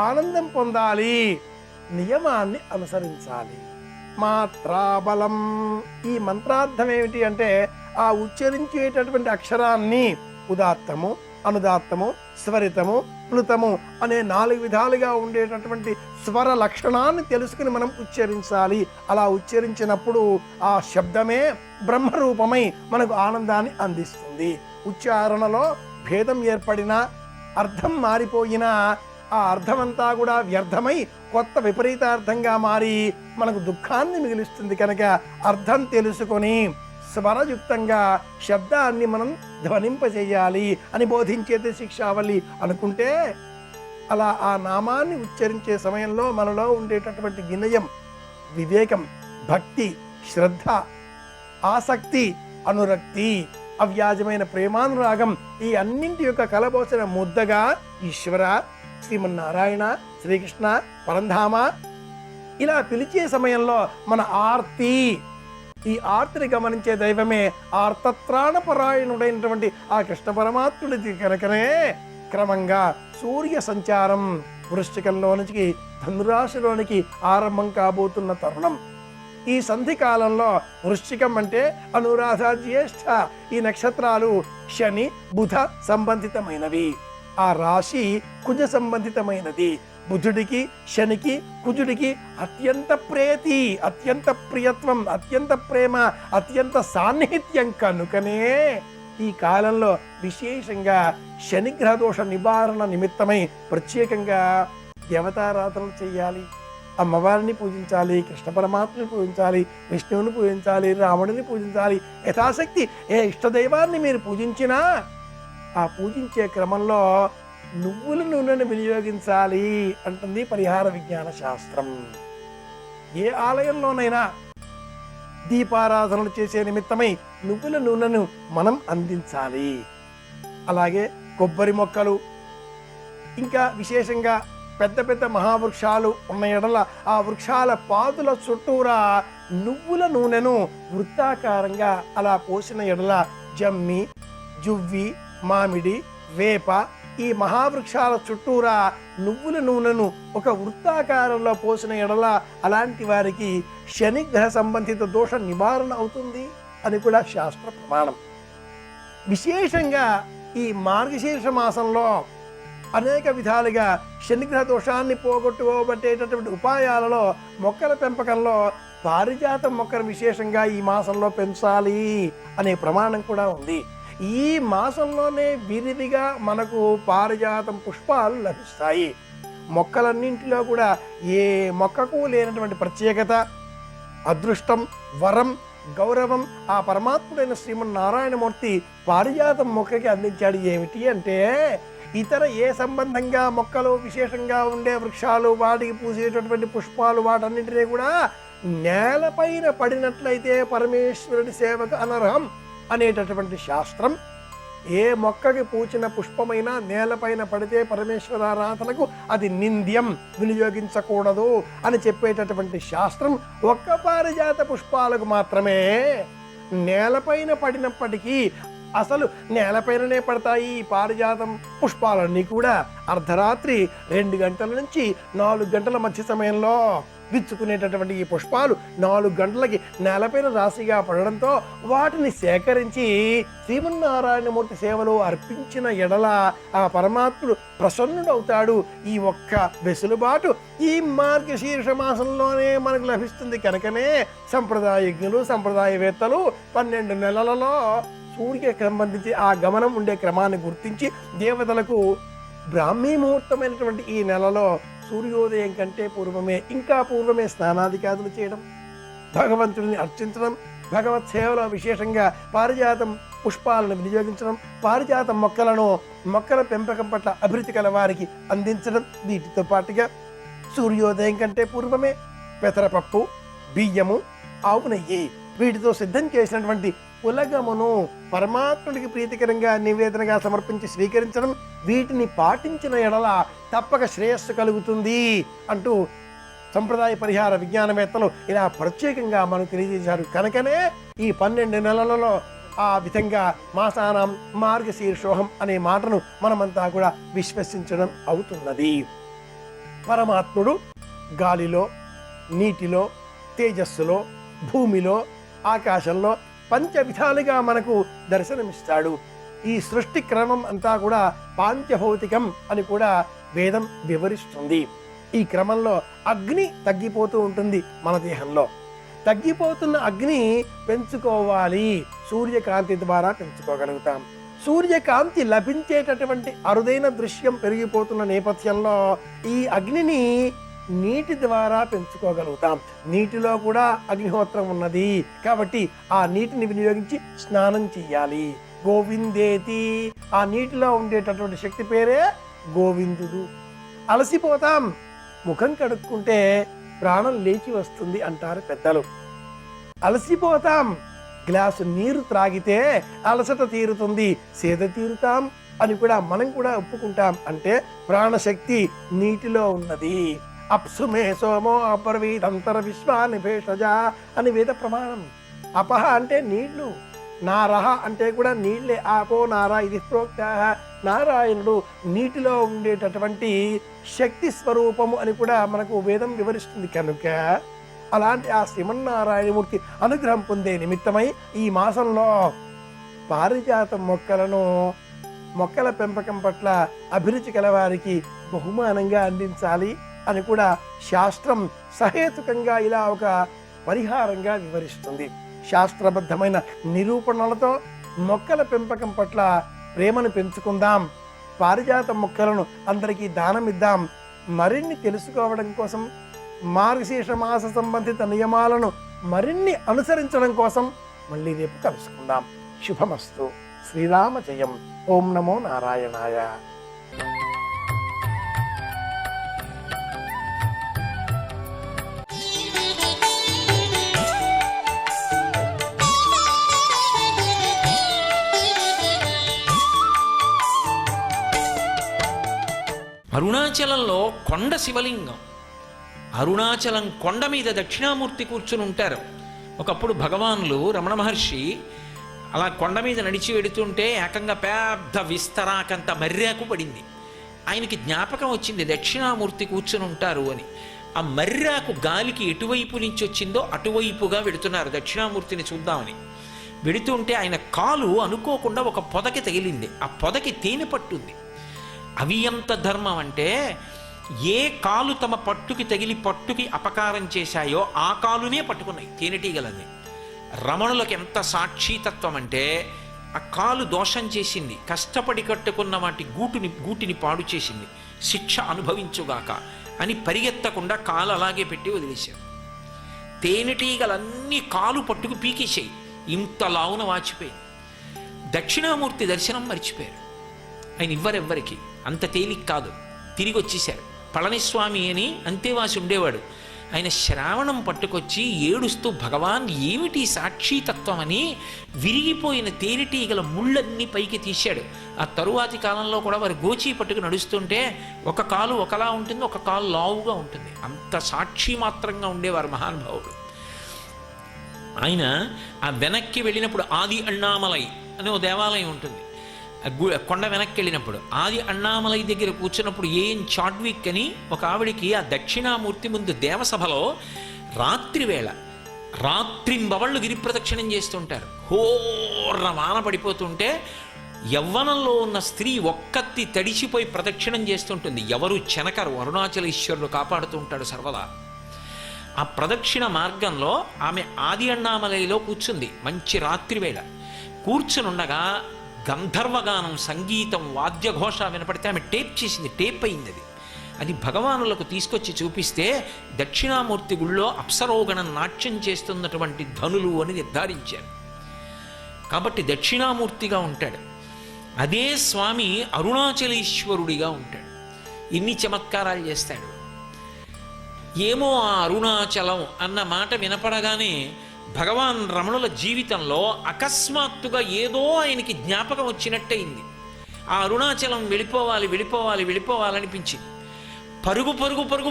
ఆనందం పొందాలి, నియమాన్ని అనుసరించాలి. మాత్రాబలం, ఈ మంత్రార్థం ఏమిటి అంటే ఆ ఉచ్చరించేటటువంటి అక్షరాన్ని ఉదాత్తము, అనుదాత్తము, స్వరితము, ప్లుతము అనే 4 విధాలుగా ఉండేటటువంటి స్వర లక్షణాన్ని తెలుసుకుని మనం ఉచ్చరించాలి. అలా ఉచ్చరించినప్పుడు ఆ శబ్దమే బ్రహ్మరూపమై మనకు ఆనందాన్ని అందిస్తుంది. ఉచ్చారణలో భేదం ఏర్పడినా, అర్థం మారిపోయినా ఆ అర్థమంతా కూడా వ్యర్థమై కొత్త విపరీతార్థంగా మారి మనకు దుఃఖాన్ని మిగిలిస్తుంది. కనుక అర్థం తెలుసుకొని స్వరయుక్తంగా శబ్దాన్ని మనం ధ్వనింపజేయాలి అని బోధించేది శిక్షావళి అనుకుంటే, అలా ఆ నామాన్ని ఉచ్చరించే సమయంలో మనలో ఉండేటటువంటి వినయం, వివేకం, భక్తి, శ్రద్ధ, ఆసక్తి, అనురక్తి, అవ్యాజమైన ప్రేమానురాగం, ఈ అన్నింటి యొక్క కలబోసిన ముద్దగా ఈశ్వర, శ్రీమన్నారాయణ, శ్రీకృష్ణ, పరంధామ ఇలా పిలిచే సమయంలో మన ఆర్తి, ఈ ఆర్తిని గమనించే దైవమే ఆర్తత్రాణపరాయణుడైనటువంటి ఆ కృష్ణ పరమాత్ముడి కనుకనే క్రమంగా సూర్య సంచారం వృశ్చికంలోనికి ధనురాశిలోనికి ఆరంభం కాబోతున్న తరుణం. ఈ సంధి కాలంలో వృశ్చికం అంటే అనురాధ, జ్యేష్ఠ ఈ నక్షత్రాలు శని బుధ సంబంధితమైనవి. ఆ రాశి కుజ సంబంధితమైనది. బుధుడికి, శనికి, కుజుడికి అత్యంత ప్రీతి, అత్యంత ప్రియత్వం, అత్యంత ప్రేమ, అత్యంత సాన్నిహిత్యం కనుకనే ఈ కాలంలో విశేషంగా శనిగ్రహ దోష నివారణ నిమిత్తమై ప్రత్యేకంగా దేవతారాధనలు చేయాలి. అమ్మవారిని పూజించాలి, కృష్ణ పరమాత్మని పూజించాలి, విష్ణువుని పూజించాలి, రాముడిని పూజించాలి. యథాశక్తి ఏ ఇష్టదైవాన్ని మీరు పూజించినా ఆ పూజించే క్రమంలో నువ్వుల నూనెను వినియోగించాలి అంటుంది పరిహార విజ్ఞాన శాస్త్రం. ఏ ఆలయంలోనైనా దీపారాధనలు చేసే నిమిత్తమై నువ్వుల నూనెను మనం అందించాలి. అలాగే కొబ్బరి మొక్కలు, ఇంకా విశేషంగా పెద్ద పెద్ద మహావృక్షాలు ఉన్న ఎడల ఆ వృక్షాల పాదుల చుట్టూరా నువ్వుల నూనెను వృత్తాకారంగా అలా పోసిన ఎడల జమ్మి, జువ్వి, మామిడి, వేప ఈ మహావృక్షాల చుట్టూరా నువ్వుల నూనెను ఒక వృత్తాకారంలో పోసిన ఎడల అలాంటి వారికి శనిగ్రహ సంబంధిత దోష నివారణ అవుతుంది అని కూడా శాస్త్ర ప్రమాణం. విశేషంగా ఈ మార్గశీర్ష మాసంలో అనేక విధాలుగా శనిగ్రహ దోషాన్ని పోగొట్టుకోబట్టేటటువంటి ఉపాయాలలో మొక్కల పెంపకంలో పారిజాతం మొక్కను విశేషంగా ఈ మాసంలో పెంచాలి అనే ప్రమాణం కూడా ఉంది. ఈ మాసంలోనే విరివిగా మనకు పారిజాతం పుష్పాలు లభిస్తాయి. మొక్కలన్నింటిలో కూడా ఏ మొక్కకు లేనటువంటి ప్రత్యేకత, అదృష్టం, వరం, గౌరవం ఆ పరమాత్ముడైన శ్రీమన్నారాయణమూర్తి పారిజాతం మొక్కకి అందించాడు. ఏమిటి అంటే, ఇతర ఏ సంబంధంగా మొక్కలు విశేషంగా ఉండే వృక్షాలు వాటికి పూసేటటువంటి పుష్పాలు వాటన్నింటినీ కూడా నేలపైన పడినట్లయితే పరమేశ్వరుడి సేవకు అనర్హం అనేటటువంటి శాస్త్రం. ఏ మొక్కకి పూచిన పుష్పమైనా నేలపైన పడితే పరమేశ్వరారాధనకు అది నింద్యం, వినియోగించకూడదు అని చెప్పేటటువంటి శాస్త్రం ఒక్క పారిజాత పుష్పాలకు మాత్రమే. నేలపైన పడినప్పటికీ అసలు నేలపైననే పడతాయి ఈ పారిజాతం పుష్పాలన్నీ కూడా. అర్ధరాత్రి 2 గంటల నుంచి 4 గంటల మధ్య సమయంలో విచ్చుకునేటటువంటి ఈ పుష్పాలు 4 గంటలకి నేలపైన రాశిగా పడడంతో వాటిని సేకరించి శ్రీమన్నారాయణమూర్తి సేవలో అర్పించిన ఎడల ఆ పరమాత్ముడు ప్రసన్నుడవుతాడు. ఈ ఒక్క వెసులుబాటు ఈ మార్గశీర్ష మాసంలోనే మనకు లభిస్తుంది. కనుకనే సంప్రదాయజ్ఞులు, సంప్రదాయవేత్తలు 12 నెలలలో సూర్యకి సంబంధించి ఆ గమనం ఉండే క్రమాన్ని గుర్తించి దేవతలకు బ్రాహ్మీ ముహూర్తమైనటువంటి ఈ నెలలో సూర్యోదయం కంటే పూర్వమే, ఇంకా పూర్వమే స్నానాదికాదులు చేయడం, భగవంతుడిని అర్చించడం, భగవత్ సేవలో విశేషంగా పారిజాతం పుష్పాలను వినియోగించడం, పారిజాతం మొక్కల పెంపకం పట్ల అభివృద్ధి కల వారికి అందించడం. వీటితో పాటుగా సూర్యోదయం కంటే పూర్వమే పెసరపప్పు, బియ్యము, ఆవు నెయ్యి వీటితో సిద్ధం చేసినటువంటి పులగమును పరమాత్ముడికి ప్రీతికరంగా నివేదనగా సమర్పించి స్వీకరించడం. వీటిని పాటించిన ఎడల తప్పక శ్రేయస్సు కలుగుతుంది అంటూ సంప్రదాయ పరిహార విజ్ఞానవేత్తలు ఇలా ప్రత్యేకంగా మనకు తెలియజేశారు. కనుకనే ఈ 12 నెలలలో ఆ విధంగా మాసానాం మార్గశీర్షోహం అనే మాటను మనమంతా కూడా విశ్వసించడం అవుతున్నది. పరమాత్ముడు గాలిలో, నీటిలో, తేజస్సులో, భూమిలో, ఆకాశంలో 5 విధాలుగా మనకు దర్శనమిస్తాడు. ఈ సృష్టి క్రమం అంతా కూడా పాంచభౌతికం అని కూడా వేదం వివరిస్తుంది. ఈ క్రమంలో అగ్ని తగ్గిపోతూ ఉంటుంది. మన దేహంలో తగ్గిపోతున్న అగ్ని పెంచుకోవాలి. సూర్యకాంతి ద్వారా పెంచుకోగలుగుతాం. సూర్యకాంతి లభించేటటువంటి అరుదైన దృశ్యం పెరిగిపోతున్న నేపథ్యంలో ఈ అగ్నిని నీటి ద్వారా పెంచుకోగలుగుతాం. నీటిలో కూడా అగ్నిహోత్రం ఉన్నది కాబట్టి ఆ నీటిని వినియోగించి స్నానం చెయ్యాలి. గోవిందేతి, ఆ నీటిలో ఉండేటటువంటి శక్తి పేరే గోవిందుడు. అలసిపోతాం, ముఖం కడుక్కుంటే ప్రాణం లేచి వస్తుంది అంటారు పెద్దలు. అలసిపోతాం, గ్లాసు నీరు త్రాగితే అలసట తీరుతుంది, సేద తీరుతాం అని కూడా మనం కూడా ఒప్పుకుంటాం. అంటే ప్రాణశక్తి నీటిలో ఉన్నది. అప్సుమే సోమో అపర్వీదంతర విశ్వాని భేషజ అని వేద ప్రమాణం. అపహ అంటే నీళ్లు, నారహ అంటే కూడా నీళ్లే. ఆపో నారా ఇది ప్రోక్త. నారాయణుడు నీటిలో ఉండేటటువంటి శక్తి స్వరూపము అని కూడా మనకు వేదం వివరిస్తుంది. కనుక అలాంటి ఆ శ్రీమన్నారాయణమూర్తి అనుగ్రహం పొందే నిమిత్తమై ఈ మాసంలో పారిజాత మొక్కల పెంపకం పట్ల అభిరుచి కలవారికి బహుమానంగా అందించాలి అని కూడా శాస్త్రం సహేతుకంగా ఇలా ఒక పరిహారంగా వివరిస్తుంది. శాస్త్రబద్ధమైన నిరూపణలతో మొక్కల పెంపకం పట్ల ప్రేమను పెంచుకుందాం. పారిజాత మొక్కలను అందరికీ దానమిద్దాం. మరిన్ని తెలుసుకోవడం కోసం మార్గశీర్ష మాస సంబంధిత నియమాలను మరిన్ని అనుసరించడం కోసం మళ్ళీ రేపు కలుసుకుందాం. శుభమస్తు. శ్రీరామ జయం. ఓం నమో నారాయణాయ. అరుణాచలంలో కొండ శివలింగం. అరుణాచలం కొండ మీద దక్షిణామూర్తి కూర్చుని ఉంటారు. ఒకప్పుడు భగవానులు రమణ మహర్షి అలా కొండ మీద నడిచి వెడుతుంటే ఏకంగా పెద్ద విస్తరాకంత మర్యాకు పడింది. ఆయనకి జ్ఞాపకం వచ్చింది దక్షిణామూర్తి కూర్చుని ఉంటారు అని. ఆ మర్యాకు గాలికి ఎటువైపు నుంచి వచ్చిందో అటువైపుగా వెడుతున్నారు దక్షిణామూర్తిని చూద్దామని. వెడుతుంటే ఆయన కాలు అనుకోకుండా ఒక పొదకి తగిలింది. ఆ పొదకి తేనె పట్టుంది. అవి ఎంత ధర్మం అంటే, ఏ కాలు తమ పట్టుకి తగిలి పట్టుకి అపకారం చేశాయో ఆ కాలునే పట్టుకున్నాయి తేనెటీగలది. రమణులకు ఎంత సాక్షితత్వం అంటే, ఆ కాలు దోషం చేసింది, కష్టపడి కట్టుకున్న వాటి గూటిని పాడు చేసింది, శిక్ష అనుభవించుగాక అని పరిగెత్తకుండా కాలు అలాగే పెట్టి వదిలేశారు. తేనెటీగలన్నీ కాలు పట్టుకు పీకేసాయి. ఇంత లావున వాచిపోయింది. దక్షిణామూర్తి దర్శనం మర్చిపోయారు. ఆయన ఇవ్వరెవ్వరికి, అంత తేలిక కాదు. తిరిగి వచ్చేశారు. పళనిస్వామి అని అంతేవాసి ఉండేవాడు. ఆయన శ్రావణం పట్టుకొచ్చి ఏడుస్తూ, భగవాన్ ఏమిటి సాక్షితత్వం అని విరిగిపోయిన తేనెటీగల ముళ్ళన్నీ పైకి తీశాడు. ఆ తరువాతి కాలంలో కూడా వారు గోచి పట్టుకు నడుస్తుంటే ఒక కాలు ఒకలా ఉంటుంది, ఒక కాలు లావుగా ఉంటుంది. అంత సాక్షి మాత్రంగా ఉండేవారు మహానుభావుడు. ఆయన ఆ వెనక్కి వెళ్ళినప్పుడు ఆది అన్నామలై అనే ఓ దేవాలయం ఉంటుంది. కొండ వెనక్కి వెళ్ళినప్పుడు ఆది అన్నామలై దగ్గర కూర్చున్నప్పుడు చాడ్విక్ అని ఒక ఆవిడికి ఆ దక్షిణామూర్తి ముందు దేవసభలో రాత్రింబవళ్ళు గిరి ప్రదక్షిణం చేస్తుంటారు. హోర్ర వాన పడిపోతుంటే యవ్వనంలో ఉన్న స్త్రీ ఒక్కత్తి తడిచిపోయి ప్రదక్షిణం చేస్తుంటుంది. ఎవరు చెనకరు, అరుణాచలేశ్వరుడు కాపాడుతూ ఉంటాడు సర్వదా. ఆ ప్రదక్షిణ మార్గంలో ఆమె ఆది అన్నామలైలో కూర్చుంది. మంచి రాత్రివేళ కూర్చునుండగా గంధర్వగానం, సంగీతం, వాద్యఘోష వినపడితే ఆమె టేప్ చేసింది. టేప్ అయింది. అది భగవానులకు తీసుకొచ్చి చూపిస్తే దక్షిణామూర్తి గుళ్ళో అప్సరోగణం నాట్యం చేస్తున్నటువంటి ధనులు అని నిర్ధారించారు. కాబట్టి దక్షిణామూర్తిగా ఉంటాడు. అదే స్వామి అరుణాచలేశ్వరుడిగా ఉంటాడు. ఇన్ని చమత్కారాలు చేస్తాడు. ఏమో ఆ అరుణాచలం అన్న మాట వినపడగానే భగవాన్ రమణుల జీవితంలో అకస్మాత్తుగా ఏదో ఆయనకి జ్ఞాపకం వచ్చినట్టయింది. ఆ అరుణాచలం వెళ్ళిపోవాలనిపించింది.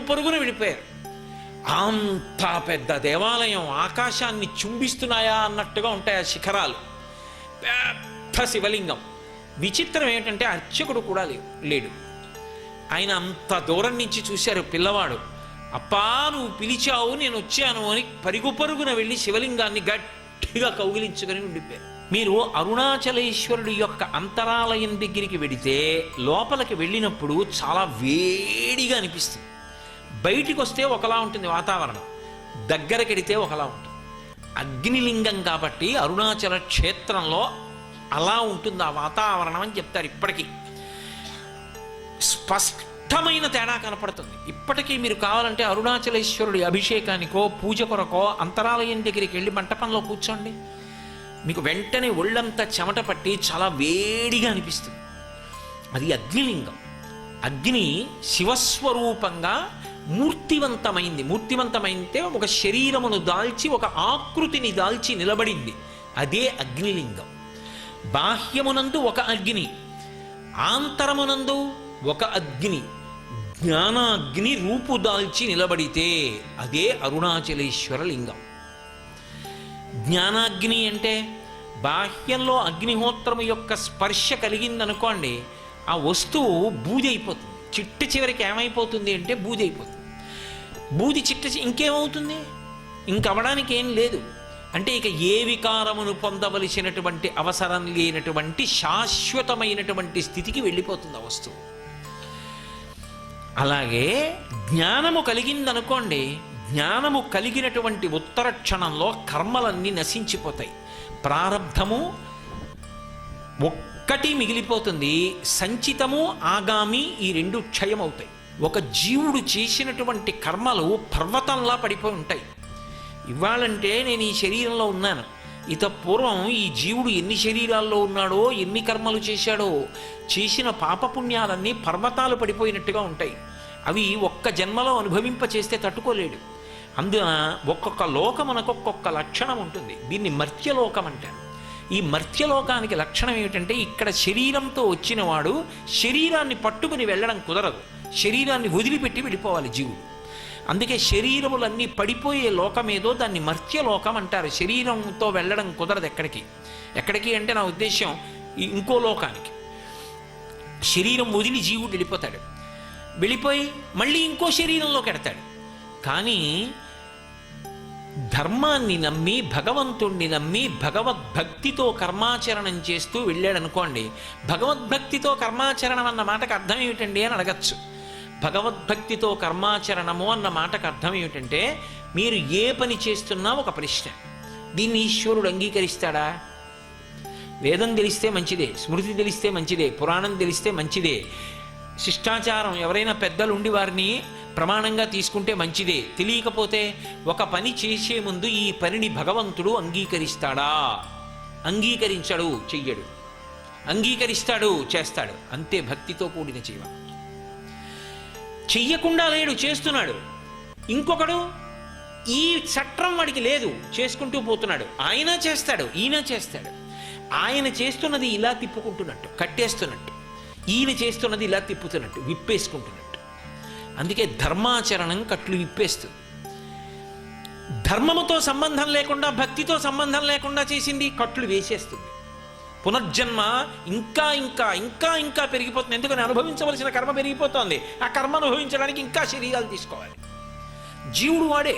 పరుగున వెళ్ళిపోయారు. అంత పెద్ద దేవాలయం, ఆకాశాన్ని చుంబిస్తున్నాయా అన్నట్టుగా ఉంటాయి ఆ శిఖరాలు. పెద్ద శివలింగం. విచిత్రం ఏమిటంటే అర్చకుడు కూడా లేడు. ఆయన అంత దూరం నుంచి చూశారు. పిల్లవాడు, అప్పా నువ్వు పిలిచావు, నేను వచ్చాను అని పరుగున వెళ్ళి శివలింగాన్ని గట్టిగా కౌగిలించుకొని ఉండిపోయారు. మీరు అరుణాచలేశ్వరుడి యొక్క అంతరాలయం దగ్గరికి వెడితే లోపలికి వెళ్ళినప్పుడు చాలా వేడిగా అనిపిస్తుంది. బయటికి వస్తే ఒకలా ఉంటుంది వాతావరణం, దగ్గరకెడితే ఒకలా ఉంటుంది. అగ్నిలింగం కాబట్టి అరుణాచల క్షేత్రంలో అలా ఉంటుంది ఆ వాతావరణం అని చెప్తారు. ఇప్పటికీ స్పష్టమైన తేడా కనపడుతుంది. ఇప్పటికీ మీరు కావాలంటే అరుణాచలేశ్వరుడి అభిషేకానికో పూజ కొరకో అంతరాలయం దగ్గరికి వెళ్ళి మంటపంలో కూర్చోండి, మీకు వెంటనే ఒళ్ళంతా చెమట పట్టి చాలా వేడిగా అనిపిస్తుంది. అది అగ్నిలింగం. అగ్ని శివస్వరూపంగా మూర్తివంతమైతే ఒక శరీరమును దాల్చి ఒక ఆకృతిని దాల్చి నిలబడింది. అదే అగ్నిలింగం. బాహ్యమునందు ఒక అగ్ని, ఆంతరమునందు ఒక అగ్ని, జ్ఞానాగ్ని రూపుదాల్చి నిలబడితే అదే అరుణాచలేశ్వర లింగం. జ్ఞానాగ్ని అంటే బాహ్యంలో అగ్నిహోత్రము యొక్క స్పర్శ కలిగిందనుకోండి, ఆ వస్తువు బూది అయిపోతుంది. చిట్ట చివరికి ఏమైపోతుంది అంటే బూది అయిపోతుంది. బూది ఇంకేమవుతుంది? ఇంకవడానికి ఏం లేదు. అంటే ఇక ఏ వికారమును పొందవలసినటువంటి అవసరం లేనటువంటి శాశ్వతమైనటువంటి స్థితికి వెళ్ళిపోతుంది ఆ వస్తువు. అలాగే జ్ఞానము కలిగిందనుకోండి, జ్ఞానము కలిగినటువంటి ఉత్తర క్షణంలో కర్మలన్నీ నశించిపోతాయి. ప్రారబ్ధము ఒక్కటి మిగిలిపోతుంది, సంచితము ఆగామి ఈ రెండు క్షయమవుతాయి. ఒక జీవుడు చేసినటువంటి కర్మలు పర్వతంలా పడిపోయి ఉంటాయి. ఇవ్వాలంటే నేను ఈ శరీరంలో ఉన్నాను, ఇత పూర్వం ఈ జీవుడు ఎన్ని శరీరాల్లో ఉన్నాడో, ఎన్ని కర్మలు చేశాడో, చేసిన పాపపుణ్యాలన్నీ పర్వతాలు పడిపోయినట్టుగా ఉంటాయి. అవి ఒక్క జన్మలో అనుభవింపచేస్తే తట్టుకోలేడు. అందున ఒక్కొక్క లోకమునకు ఒక్కొక్క లక్షణం ఉంటుంది. దీన్ని మర్త్యలోకం అంటారు. ఈ మర్త్యలోకానికి లక్షణం ఏమిటంటే, ఇక్కడ శరీరంతో వచ్చినవాడు శరీరాన్ని పట్టుకుని వెళ్ళడం కుదరదు, శరీరాన్ని వదిలిపెట్టి వెళ్ళిపోవాలి జీవుడు. అందుకే శరీరములన్నీ పడిపోయే లోకమేదో దాన్ని మర్త్యలోకం అంటారు. శరీరంతో వెళ్ళడం కుదరదు ఎక్కడికి అంటే నా ఉద్దేశం ఇంకో లోకానికి. శరీరం వదిలి జీవుడు వెళ్ళిపోయి మళ్ళీ ఇంకో శరీరంలోకి ఎడతాడు. కానీ ధర్మాన్ని నమ్మి, భగవంతుణ్ణి నమ్మి, భగవద్భక్తితో కర్మాచరణం చేస్తూ వెళ్ళాడనుకోండి. భగవద్భక్తితో కర్మాచరణం అన్న మాటకు అర్థం ఏమిటండి అని అడగచ్చు. భగవద్భక్తితో కర్మాచరణము అన్న మాటకు అర్థం ఏమిటంటే, మీరు ఏ పని చేస్తున్నా ఒక ప్రశ్న. దీన్ని ఈశ్వరుడు అంగీకరిస్తాడా? వేదం తెలిస్తే మంచిదే, స్మృతి తెలిస్తే మంచిదే, పురాణం తెలిస్తే మంచిదే, శిష్టాచారం ఎవరైనా పెద్దలు ఉండి వారిని ప్రమాణంగా తీసుకుంటే మంచిదే. తెలియకపోతే ఒక పని చేసే ముందు ఈ పనిని భగవంతుడు అంగీకరిస్తాడా? అంగీకరించడు, చెయ్యడు. అంగీకరిస్తాడు, చేస్తాడు. అంతే భక్తితో కూడిన జీవ. చెయ్యకుండా లేడు, చేస్తున్నాడు. ఇంకొకడు ఈ చట్రం వాడికి లేదు, చేసుకుంటూ పోతున్నాడు. ఆయన చేస్తాడు, ఈయన చేస్తాడు. ఆయన చేస్తున్నది ఇలా తిప్పుకుంటున్నట్టు, కట్టేస్తున్నట్టు, ఈయన చేస్తున్నది ఇలా తిప్పుతున్నట్టు, విప్పేసుకుంటున్నట్టు. అందుకే ధర్మాచరణం కట్లు విప్పేస్తుంది. ధర్మముతో సంబంధం లేకుండా, భక్తితో సంబంధం లేకుండా చేసింది కట్లు వేసేస్తుంది. పునర్జన్మ ఇంకా ఇంకా ఇంకా ఇంకా పెరిగిపోతుంది. ఎందుకని? అనుభవించవలసిన కర్మ పెరిగిపోతుంది. ఆ కర్మ అనుభవించడానికి ఇంకా శరీరాలు తీసుకోవాలి. జీవుడు వాడే,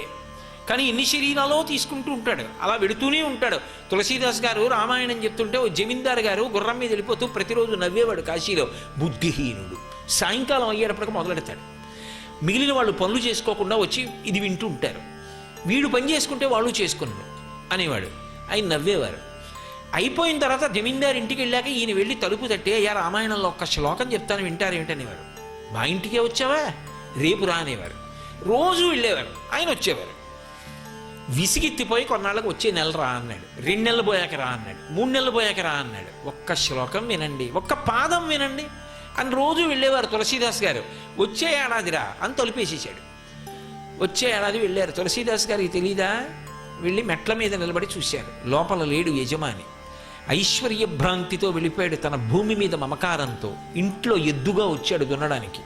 కానీ ఎన్ని శరీరాలో తీసుకుంటూ ఉంటాడు, అలా వెడుతూనే ఉంటాడు. తులసీదాస్ గారు రామాయణం చెప్తుంటే ఓ జమీందారు గారు గుర్రం మీద వెళ్ళిపోతూ ప్రతిరోజు నవ్వేవాడు కాశీలో. బుద్ధిహీనుడు. సాయంకాలం అయ్యేటప్పటికి మొదలెడతాడు. మిగిలిన వాళ్ళు పనులు చేసుకోకుండా వచ్చి ఇది వింటూ ఉంటారు. వీడు పని చేసుకుంటే వాళ్ళు చేసుకున్నారు అనేవాడు. ఆయన నవ్వేవారు. అయిపోయిన తర్వాత జమీందారు ఇంటికి వెళ్ళాక ఈయన వెళ్ళి తలుపు తట్టి, అయ్యా రామాయణంలో ఒక్క శ్లోకం చెప్తాను వింటారు ఏమిటనేవారు. మా ఇంటికే వచ్చావా, రేపు రా అనేవారు. రోజు వెళ్ళేవారు, ఆయన వచ్చేవారు. విసిగెత్తిపోయి కొన్నాళ్ళకు వచ్చే నెల రా అన్నాడు, 2 నెలలు పోయాక రా అన్నాడు, 3 నెలలు పోయాక రా అన్నాడు. ఒక్క శ్లోకం వినండి, ఒక్క పాదం వినండి అని రోజు వెళ్ళేవారు తులసీదాస్ గారు. వచ్చే ఏడాది రా అని తలుపేసేసాడు. వచ్చే ఏడాది వెళ్ళారు. తులసీదాస్ గారికి తెలీదా? వెళ్ళి మెట్ల మీద నిలబడి చూశారు. లోపల లేడు యజమాని. ఐశ్వర్య భ్రాంతితో వెళ్ళిపోయాడు. తన భూమి మీద మమకారంతో ఇంట్లో ఎద్దుగా వచ్చాడు దున్నడానికి.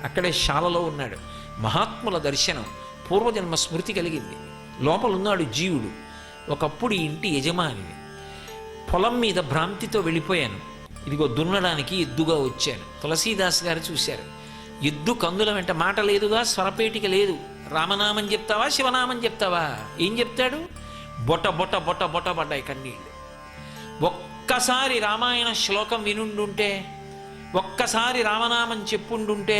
అక్కడే శాలలో ఉన్నాడు. మహాత్ముల దర్శనం, పూర్వజన్మ స్మృతి కలిగింది. లోపలున్నాడు జీవుడు. ఒకప్పుడు ఇంటి యజమానిని. పొలం మీద భ్రాంతితో వెళ్ళిపోయాను, ఇదిగో దున్నడానికి ఎద్దుగా వచ్చాను. తులసీదాస్ గారు చూశారు. ఎద్దు కందుల వెంట మాట లేదుగా, స్వరపేటిక లేదు. రామనామం చెప్తావా, శివనామం చెప్తావా? ఏం చెప్తాడు? బొట బొట బొట బొట పడ్డాయి కన్నీళ్ళు. ఒక్కసారి రామాయణ శ్లోకం వినుండుంటే, ఒక్కసారి రామనామం చెప్పుండుంటే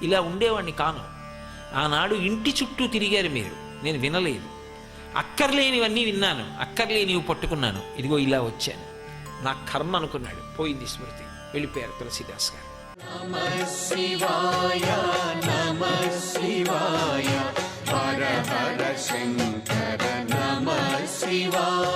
ఇలా ఉండేవాడిని కాను. ఆనాడు ఇంటి చుట్టూ తిరిగారు మీరు, నేను వినలేదు. అక్కర్లేనివన్నీ విన్నాను, అక్కర్లేనివి పట్టుకున్నాను, ఇదిగో ఇలా వచ్చాను. నా కర్మ అనుకున్నాడు, పోయింది స్మృతి, వెళ్ళిపోయారు తులసీదాస్ గారు. శివాయ నమః శివాయ హర హర శంకర నమః శివాయ.